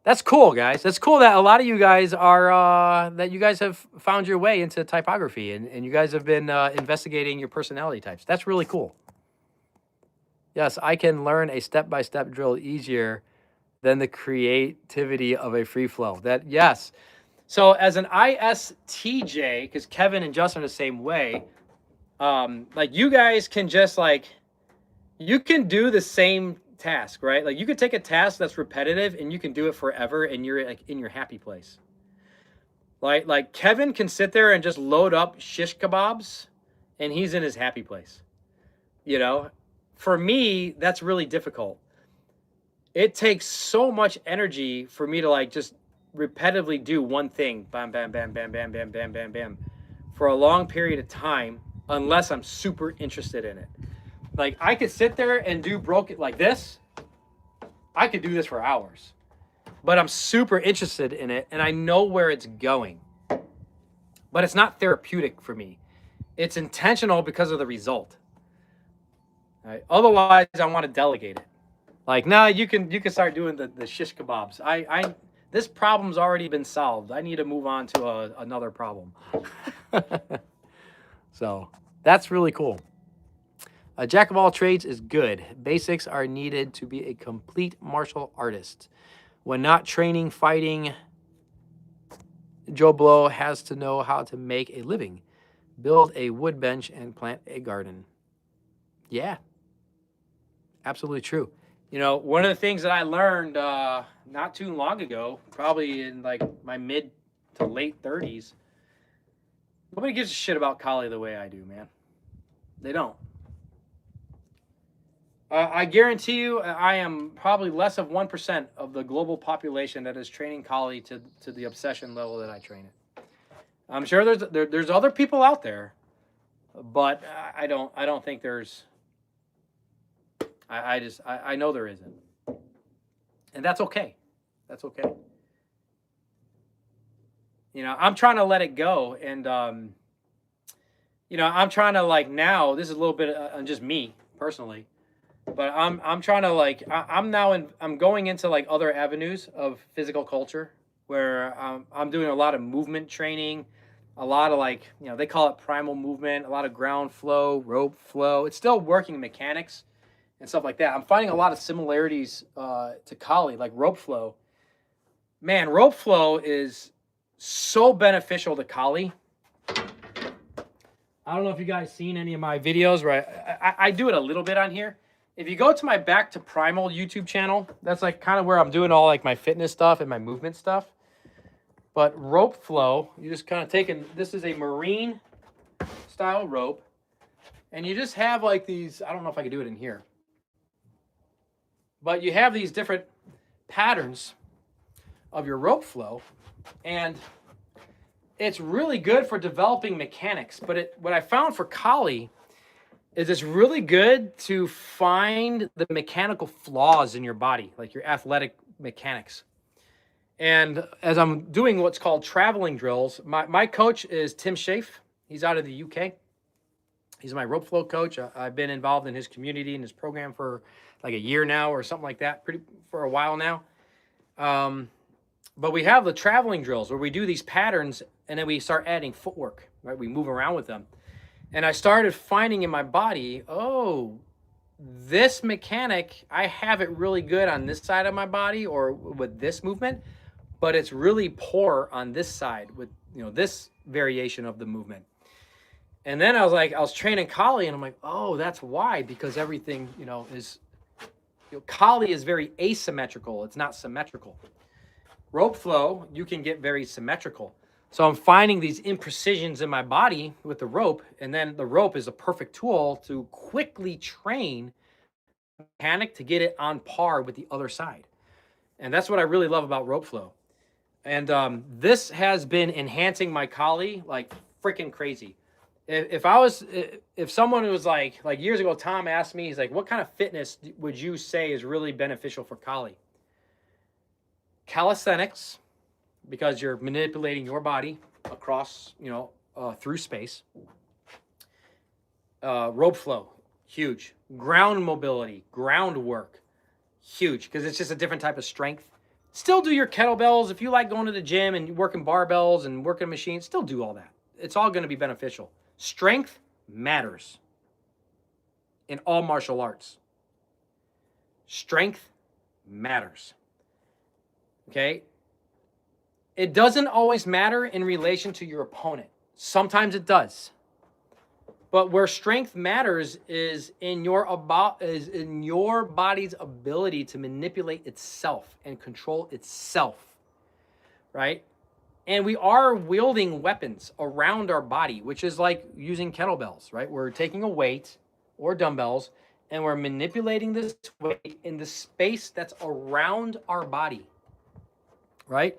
That's cool, guys. That's cool that a lot of you guys are, that you guys have found your way into typography, and you guys have been investigating your personality types. That's really cool. Yes, I can learn a step-by-step drill easier than the creativity of a free flow. Yes. So as an ISTJ, because Kevin and Justin are the same way, like you guys can just like, you can do the same task, right? Like you could take a task that's repetitive and you can do it forever, and you're like in your happy place. Like Kevin can sit there and just load up shish kebabs and he's in his happy place. You know, for me, that's really difficult. It takes so much energy for me to like just repetitively do one thing, bam, bam, bam, bam, bam, bam, bam, bam, bam, for a long period of time, unless I'm super interested in it. Like I could sit there and do broken like this. I could do this for hours. but I'm super interested in it and I know where it's going. But it's not therapeutic for me. It's intentional because of the result. Right? Otherwise, I want to delegate it. Like, nah, you can start doing the shish kebabs. This problem's already been solved. I need to move on to another problem. So that's really cool. A jack of all trades is good. Basics are needed to be a complete martial artist. When not training, fighting, Joe Blow has to know how to make a living, build a wood bench, and plant a garden. Yeah, absolutely true. You know, one of the things that I learned not too long ago, probably in like my mid to late 30s, nobody gives a shit about Kali the way I do, man. They don't. I guarantee you, I am probably less of 1% of the global population that is training Kali to the obsession level that I train it. I'm sure there's other people out there, but I don't think there's. I know there isn't, and that's okay. That's okay. You know, I'm trying to let it go, and you know, I'm trying to like now. This is a little bit on just me personally. But I'm trying to like I'm going into like other avenues of physical culture where I'm doing a lot of movement training, a lot of like, you know, they call it primal movement, a lot of ground flow, rope flow. It's still working mechanics and stuff like that. I'm finding a lot of similarities to Kali, like rope flow. Man, rope flow is so beneficial to Kali. I don't know if you guys seen any of my videos where I do it a little bit on here. If you go to my Back to Primal YouTube channel, that's like kind of where I'm doing all like my fitness stuff and my movement stuff. But rope flow, you just kind of taking, this is a marine style rope. And you just have like these, I don't know if I can do it in here. But you have these different patterns of your rope flow. And it's really good for developing mechanics. But what I found for Kali is it's really good to find the mechanical flaws in your body, like your athletic mechanics. And as I'm doing what's called traveling drills, my coach is Tim Schaaf. He's out of the UK. He's my rope flow coach. I've been involved in his community and his program for like a year now or something like that, for a while now. But we have the traveling drills where we do these patterns and then we start adding footwork, right? We move around with them. And I started finding in my body, oh, this mechanic, I have it really good on this side of my body or with this movement, but it's really poor on this side with, you know, this variation of the movement. And then I was training Kali and I'm like, oh, that's why, because everything, you know, Kali is very asymmetrical. It's not symmetrical. Rope flow, you can get very symmetrical. So I'm finding these imprecisions in my body with the rope, and then the rope is a perfect tool to quickly train mechanic to get it on par with the other side. And that's what I really love about rope flow. And this has been enhancing my Kali like freaking crazy. If someone was like years ago, Tom asked me, he's like, what kind of fitness would you say is really beneficial for Kali? Calisthenics, because you're manipulating your body across, you know, through space. Rope flow, huge. Ground mobility, groundwork, huge, because it's just a different type of strength. Still do your kettlebells. If you like going to the gym and working barbells and working machines, still do all that. It's all going to be beneficial. Strength matters in all martial arts. Strength matters. Okay? It doesn't always matter in relation to your opponent. Sometimes it does. But where strength matters is in your body's ability to manipulate itself and control itself, right? And we are wielding weapons around our body, which is like using kettlebells, right? We're taking a weight or dumbbells and we're manipulating this weight in the space that's around our body, right?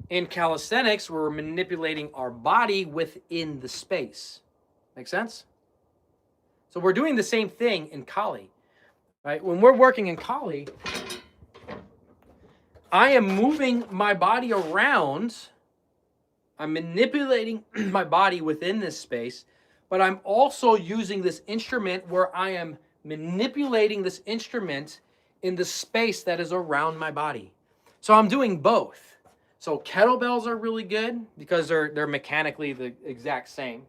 In calisthenics, we're manipulating our body within the space. Make sense? So we're doing the same thing in Kali, right? When we're working in Kali, I am moving my body around. I'm manipulating my body within this space, but I'm also using this instrument where I am manipulating this instrument in the space that is around my body. So I'm doing both. So kettlebells are really good because they're mechanically the exact same.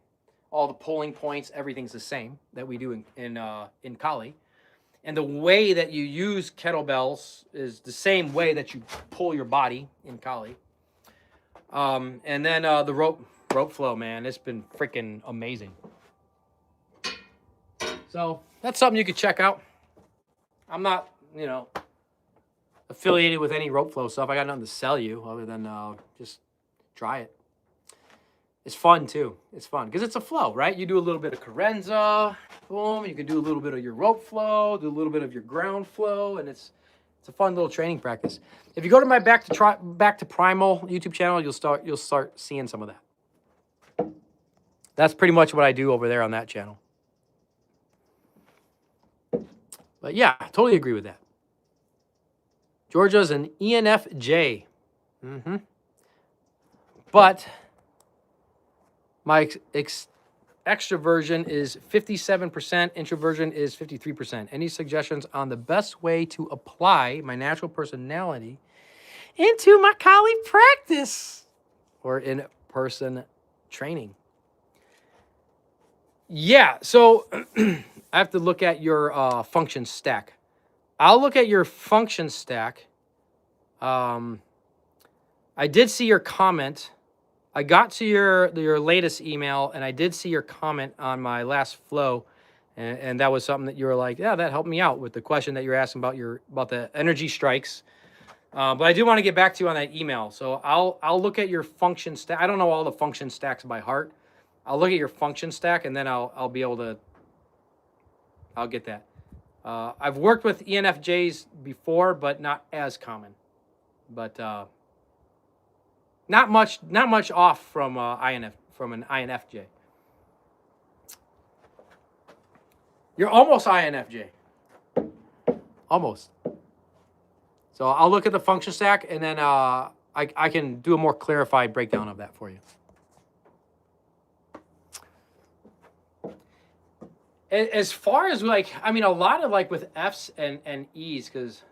All the pulling points, everything's the same that we do in Kali. And the way that you use kettlebells is the same way that you pull your body in Kali. And then the rope flow, man, it's been freaking amazing. So that's something you could check out. I'm not, affiliated with any rope flow stuff. I got nothing to sell you other than just try it. It's fun too. It's fun because it's a flow, right? You do a little bit of carenza, boom. You can do a little bit of your rope flow, do a little bit of your ground flow, and it's a fun little training practice. If you go to my Back to Primal YouTube channel, you'll start seeing some of that. That's pretty much what I do over there on that channel. But yeah, I totally agree with that. Georgia's an ENFJ. But my extroversion is 57%, introversion is 53%. Any suggestions on the best way to apply my natural personality into my Kali practice or in-person training? Yeah, so I have to look at your function stack. I'll look at your function stack. I did see your comment. I got to your latest email, and I did see your comment on my last flow, and that was something that you were like, yeah, that helped me out with the question that you're asking about the energy strikes. But I do want to get back to you on that email, so I'll look at your function stack. I don't know all the function stacks by heart. I'll look at your function stack, and then I'll be able to. I'll get that. I've worked with ENFJs before, but not as common. But not much off from an INFJ. You're almost INFJ. Almost. So I'll look at the function stack, and then I can do a more clarified breakdown of that for you. As far as a lot of with F's and E's, because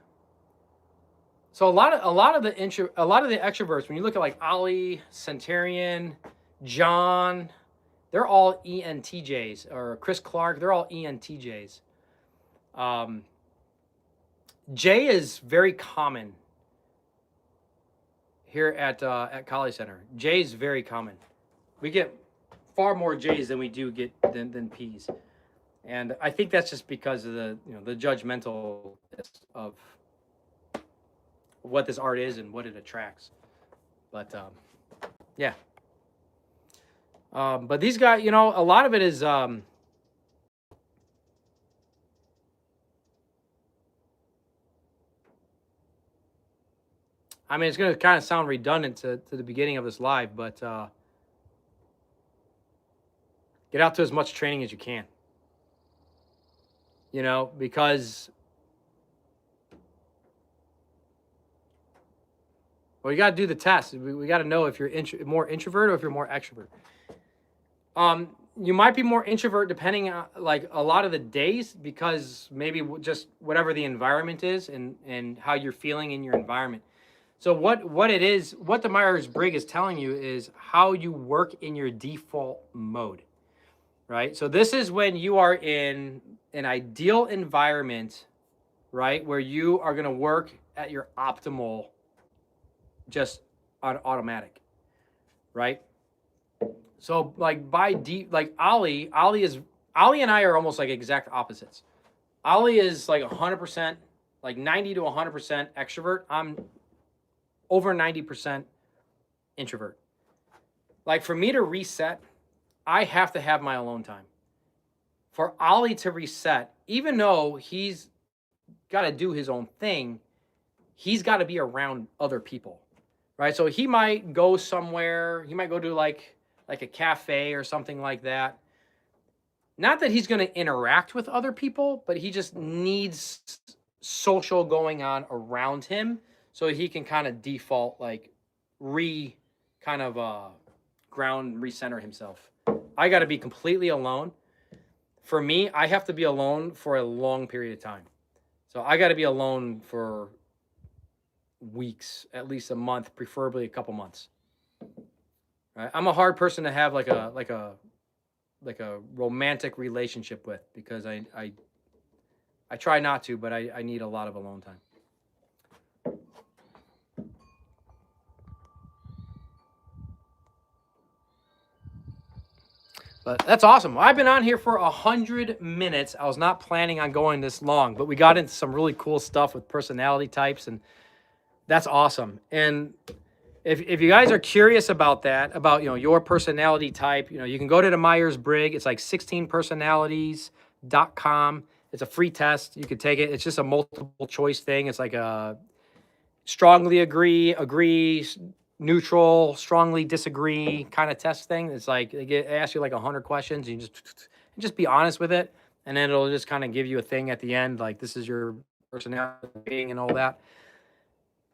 so a lot of the extroverts, when you look at Ali, Centurion, John, they're all ENTJs, or Chris Clark, they're all ENTJs. J is very common here at Kali Center. J is very common. We get far more J's than we do get than P's. And I think that's just because of the judgmental of what this art is and what it attracts. But yeah. But these guys, a lot of it is it's going to kind of sound redundant to the beginning of this live, but get out to as much training as you can. Because you got to do the test. We got to know if you're more introvert or if you're more extrovert. You might be more introvert depending on a lot of the days, because maybe just whatever the environment is and how you're feeling in your environment. So what it is, what the Myers-Briggs is telling you is how you work in your default mode, right? So this is when you are in an ideal environment, right, where you are going to work at your optimal, just on automatic, right? So Ali and I are almost exact opposites. Ali is 100%, 90 to 100% extrovert. I'm over 90% introvert. For me to reset, I have to have my alone time. For Ali to reset, even though he's got to do his own thing, he's got to be around other people, right? So he might go somewhere. He might go to a cafe or something like that. Not that he's going to interact with other people, but he just needs social going on around him so he can kind of default, like ground recenter himself. I got to be completely alone. For me, I have to be alone for a long period of time. So I got to be alone for weeks, at least a month, preferably a couple months. Right? I'm a hard person to have like a romantic relationship with, because I try not to, but I need a lot of alone time. But that's awesome. I've been on here for 100 minutes. I was not planning on going this long, but we got into some really cool stuff with personality types, and that's awesome. And if you guys are curious about that, about your personality type, you can go to the Myers-Briggs. It's like 16personalities.com. It's a free test. You could take it. It's just a multiple choice thing. It's like a strongly agree, neutral, strongly disagree kind of test thing. It's like they ask you like 100 questions. You just be honest with it, and then it'll just kind of give you a thing at the end, like this is your personality and all that.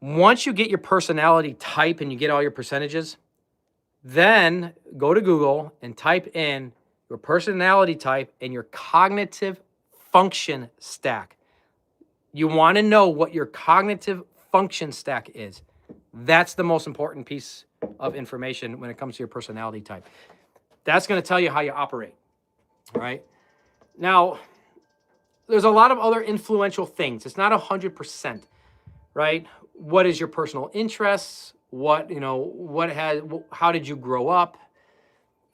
Once you get your personality type and you get all your percentages, then go to Google and type in your personality type and your cognitive function stack. You want to know what your cognitive function stack is. That's the most important piece of information when it comes to your personality type. That's going to tell you how you operate. All right. Now, there's a lot of other influential things. It's not 100%, right? What is your personal interests? How did you grow up?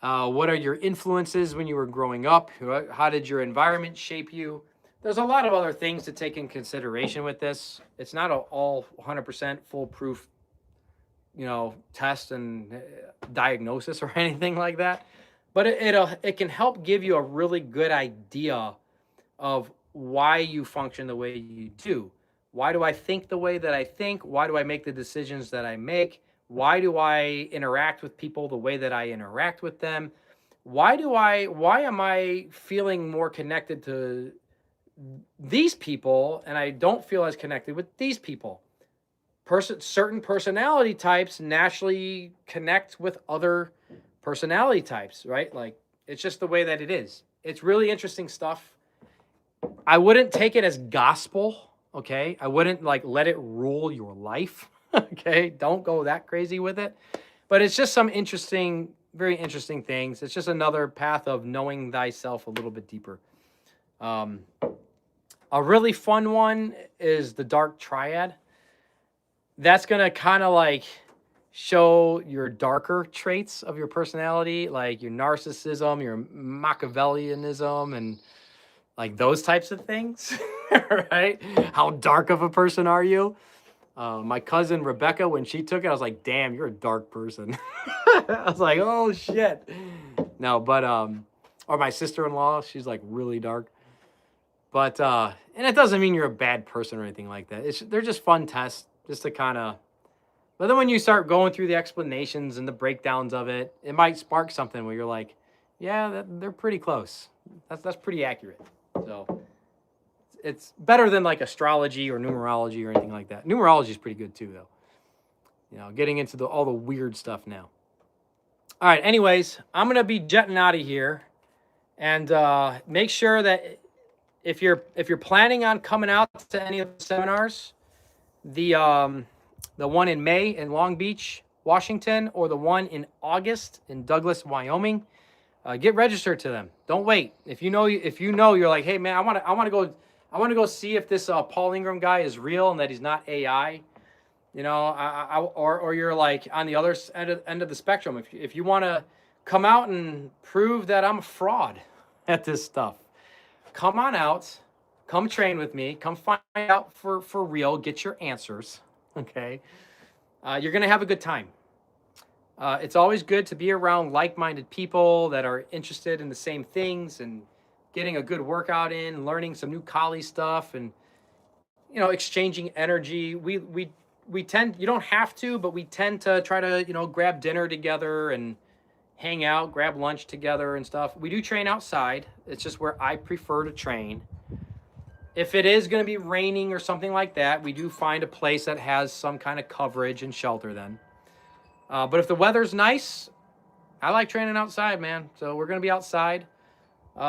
What are your influences when you were growing up? How did your environment shape you? There's a lot of other things to take in consideration with this. It's not all 100% foolproof, test and diagnosis or anything like that. But it can help give you a really good idea of why you function the way you do. Why do I think the way that I think? Why do I make the decisions that I make? Why do I interact with people the way that I interact with them? Why am I feeling more connected to these people and I don't feel as connected with these people? Certain personality types naturally connect with other personality types, right? Like, it's just the way that it is. It's really interesting stuff. I wouldn't take it as gospel, okay? I wouldn't let it rule your life, okay? Don't go that crazy with it. But it's just some very interesting things. It's just another path of knowing thyself a little bit deeper. A really fun one is the dark triad. That's going to kind of show your darker traits of your personality, like your narcissism, your Machiavellianism, and those types of things, right? How dark of a person are you? My cousin Rebecca, when she took it, I was like, damn, you're a dark person. I was like, oh shit. No, but, or my sister-in-law, she's really dark. But, and it doesn't mean you're a bad person or anything like that. They're just fun tests, just to kind of, but then when you start going through the explanations and the breakdowns of it, it might spark something where you're like, yeah, they're pretty close. That's pretty accurate. So it's better than astrology or numerology or anything like that. Numerology is pretty good too, though. Getting into all the weird stuff now. All right. Anyways, I'm going to be jetting out of here, and make sure that if you're planning on coming out to any of the seminars, the one in May in Long Beach, Washington, or the one in August in Douglas, Wyoming, get registered to them. Don't wait. If you know you're like, hey man, I want to go see if this Paul Ingram guy is real and that he's not AI. Or you're on the other end of the spectrum. If you want to come out and prove that I'm a fraud at this stuff, come on out. Come train with me. Come find out for real. Get your answers. Okay. You're going to have a good time. It's always good to be around like-minded people that are interested in the same things and getting a good workout in, learning some new Kali stuff, and, exchanging energy. We tend, you don't have to, but we tend to try to, grab dinner together and hang out, grab lunch together and stuff. We do train outside. It's just where I prefer to train. If it is going to be raining or something like that, we do find a place that has some kind of coverage and shelter then. But if the weather's nice, I like training outside, man. So we're going to be outside. You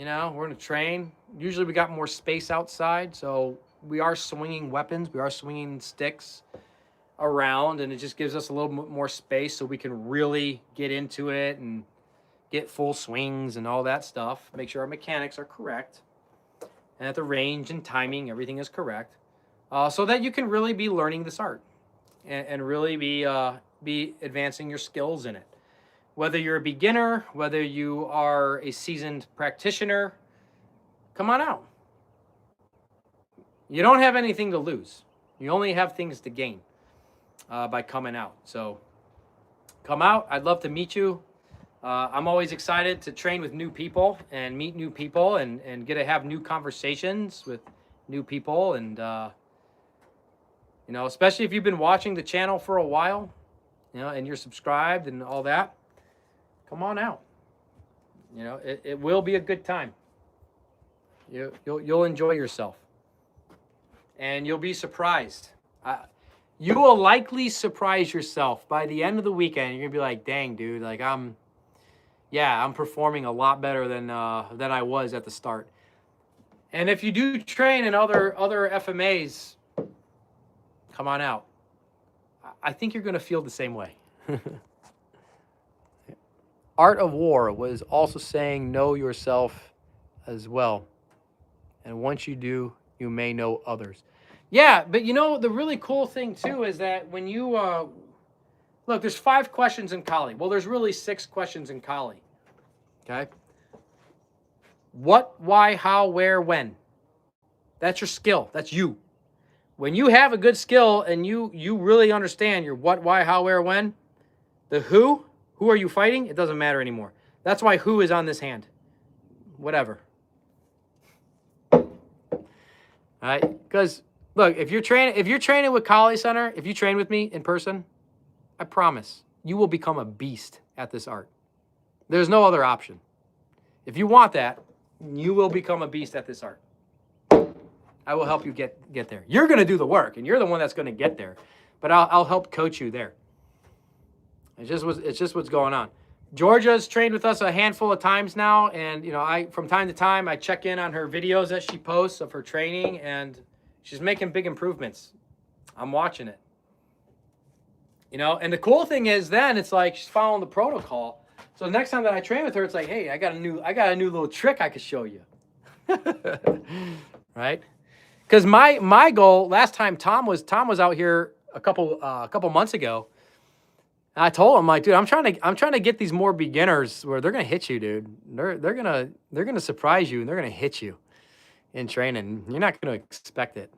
know, we're going to train. Usually we got more space outside. So we are swinging weapons. We are swinging sticks around. And it just gives us a little bit more space so we can really get into it and get full swings and all that stuff. Make sure our mechanics are correct. And that the range and timing, everything is correct. So that you can really be learning this art. And really be advancing your skills in it. Whether you're a beginner, whether you are a seasoned practitioner, come on out. You don't have anything to lose. You only have things to gain by coming out. So come out. I'd love to meet you. I'm always excited to train with new people and meet new people and get to have new conversations with new people. And, you know, especially if you've been watching the channel for a while, you know, and you're subscribed and all that, come on out. You know, it will be a good time. You'll enjoy yourself. And you'll be surprised. You will likely surprise yourself by the end of the weekend. You're going to be like, dang, dude, like I'm performing a lot better than I was at the start. And if you do train in other FMAs, come on out. I think you're going to feel the same way. Art of War was also saying know yourself as well. And once you do, you may know others. Yeah, but you know, the really cool thing too is that when you, look, there's 5 questions in Kali. Well, there's really 6 questions in Kali. Okay? What, why, how, where, when. That's your skill. That's you. When you have a good skill and you really understand your what, why, how, where, when, the who are you fighting? It doesn't matter anymore. That's why who is on this hand. Whatever. All right? Because look, if you're training with Kali Center, if you train with me in person, I promise you will become a beast at this art. There's no other option. If you want that, you will become a beast at this art. I will help you get there. You're going to do the work, and you're the one that's going to get there. But I'll help coach you there. It's just what's going on. Georgia's trained with us a handful of times now, and you know, from time to time I check in on her videos that she posts of her training, and she's making big improvements. I'm watching it. You know, and the cool thing is then it's like she's following the protocol. So the next time that I train with her, it's like, hey, I got a new little trick I could show you. Right? Because my goal last time Tom was out here a couple months ago. And I told him, like, dude, I'm trying to get these more beginners where they're gonna hit you, dude. They're gonna surprise you and they're gonna hit you in training. You're not gonna expect it.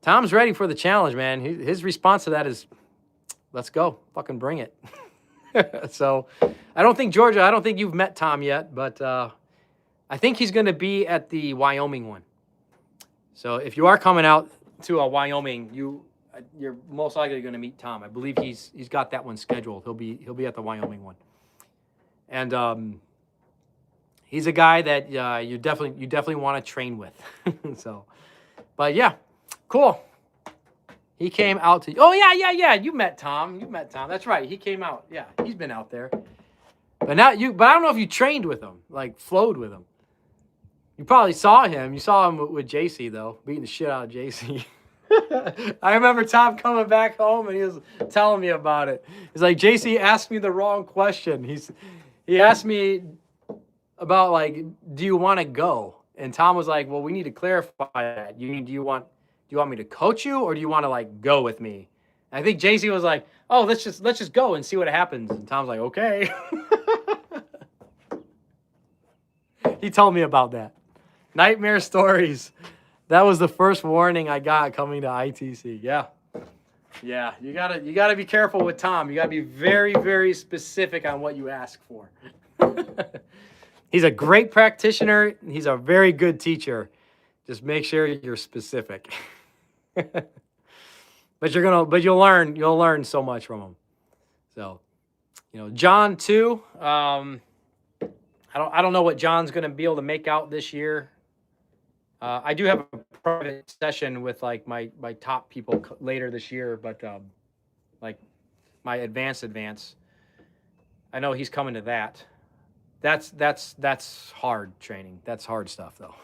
Tom's ready for the challenge, man. His response to that is, let's go, fucking bring it. So I don't think you've met Tom yet, but I think he's gonna be at the Wyoming one. So if you are coming out to a Wyoming, you're most likely going to meet Tom. I believe he's got that one scheduled. He'll be at the Wyoming one, and he's a guy that you definitely want to train with. So, but yeah, cool. He came out to. Oh yeah. You met Tom. That's right. He came out. Yeah, he's been out there. But I don't know if you trained with him, like flowed with him. You probably saw him. You saw him with JC, though, beating the shit out of JC. I remember Tom coming back home, and he was telling me about it. He's like, JC asked me the wrong question. He asked me about, like, do you want to go? And Tom was like, well, we need to clarify that. Do you want me to coach you, or do you want to, like, go with me? And I think JC was like, oh, let's just go and see what happens. And Tom's like, okay. He told me about that. Nightmare stories. That was the first warning I got coming to ITC. Yeah. You gotta be careful with Tom. You gotta be very, very specific on what you ask for. He's a great practitioner. He's a very good teacher. Just make sure you're specific. But you'll learn so much from him. So, you know, John too. I don't know what John's gonna be able to make out this year. I do have a private session with like my top people later this year, but like my advanced. I know he's coming to that. That's hard training. That's hard stuff though.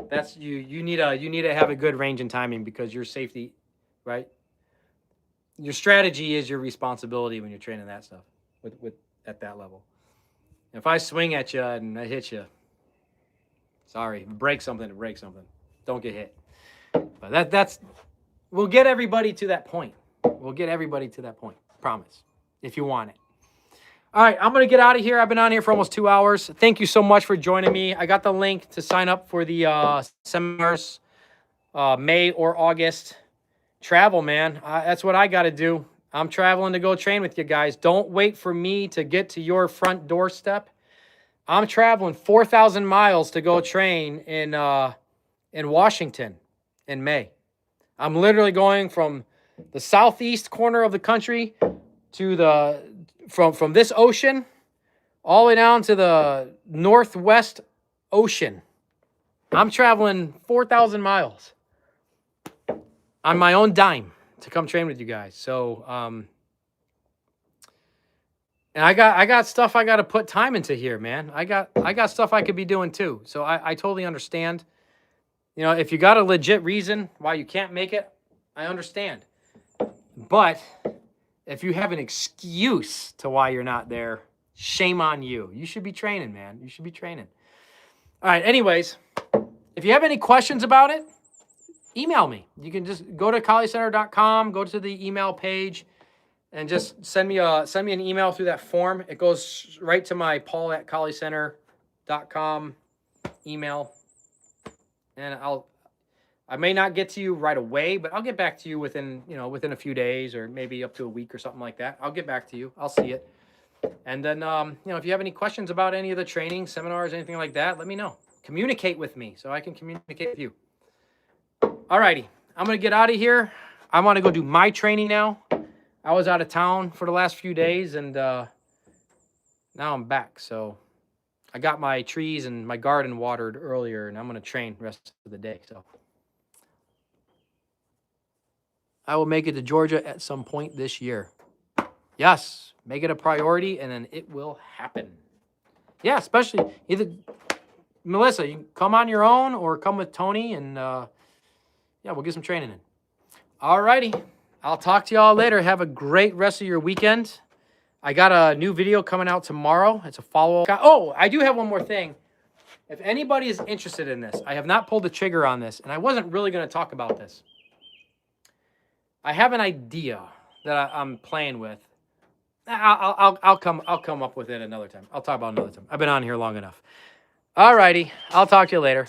That's you need to have a good range and timing because your safety, right? Your strategy is your responsibility when you're training that stuff with at that level. If I swing at you and I hit you, sorry, break something to break something. Don't get hit. But that's we'll get everybody to that point. We'll get everybody to that point. Promise. If you want it. All right, I'm going to get out of here. I've been on here for almost 2 hours. Thank you so much for joining me. I got the link to sign up for the seminars, May or August. Travel, man. That's what I got to do. I'm traveling to go train with you guys. Don't wait for me to get to your front doorstep. I'm traveling 4,000 miles to go train in Washington in May. I'm literally going from the southeast corner of the country to the from this ocean all the way down to the northwest ocean. I'm traveling 4,000 miles on my own dime to come train with you guys. So, and I got stuff I got to put time into here, man. I got stuff I could be doing too. So I totally understand. You know, if you got a legit reason why you can't make it, I understand. But if you have an excuse to why you're not there, shame on you. You should be training, man. You should be training. All right. Anyways, if you have any questions about it, email me. You can just go to colliecenter.com, go to the email page, and just send me an email through that form. It goes right to my paul@colliecenter.com email, and I may not get to you right away, but I'll get back to you within a few days or maybe up to a week or something like that. I'll get back to you. I'll see it. And then, if you have any questions about any of the training, seminars, anything like that, let me know. Communicate with me so I can communicate with you. All righty. I'm going to get out of here. I want to go do my training now. I was out of town for the last few days, and now I'm back. So I got my trees and my garden watered earlier, and I'm going to train the rest of the day. So I will make it to Georgia at some point this year. Yes, make it a priority, and then it will happen. Yeah, especially either Melissa, you can come on your own or come with Tony, and we'll get some training in. All righty. I'll talk to y'all later. Have a great rest of your weekend. I got a new video coming out tomorrow. It's a follow-up. Oh, I do have one more thing. If anybody is interested in this, I have not pulled the trigger on this, and I wasn't really going to talk about this. I have an idea that I'm playing with. I'll come up with it another time. I'll talk about it another time. I've been on here long enough. All righty. I'll talk to you later.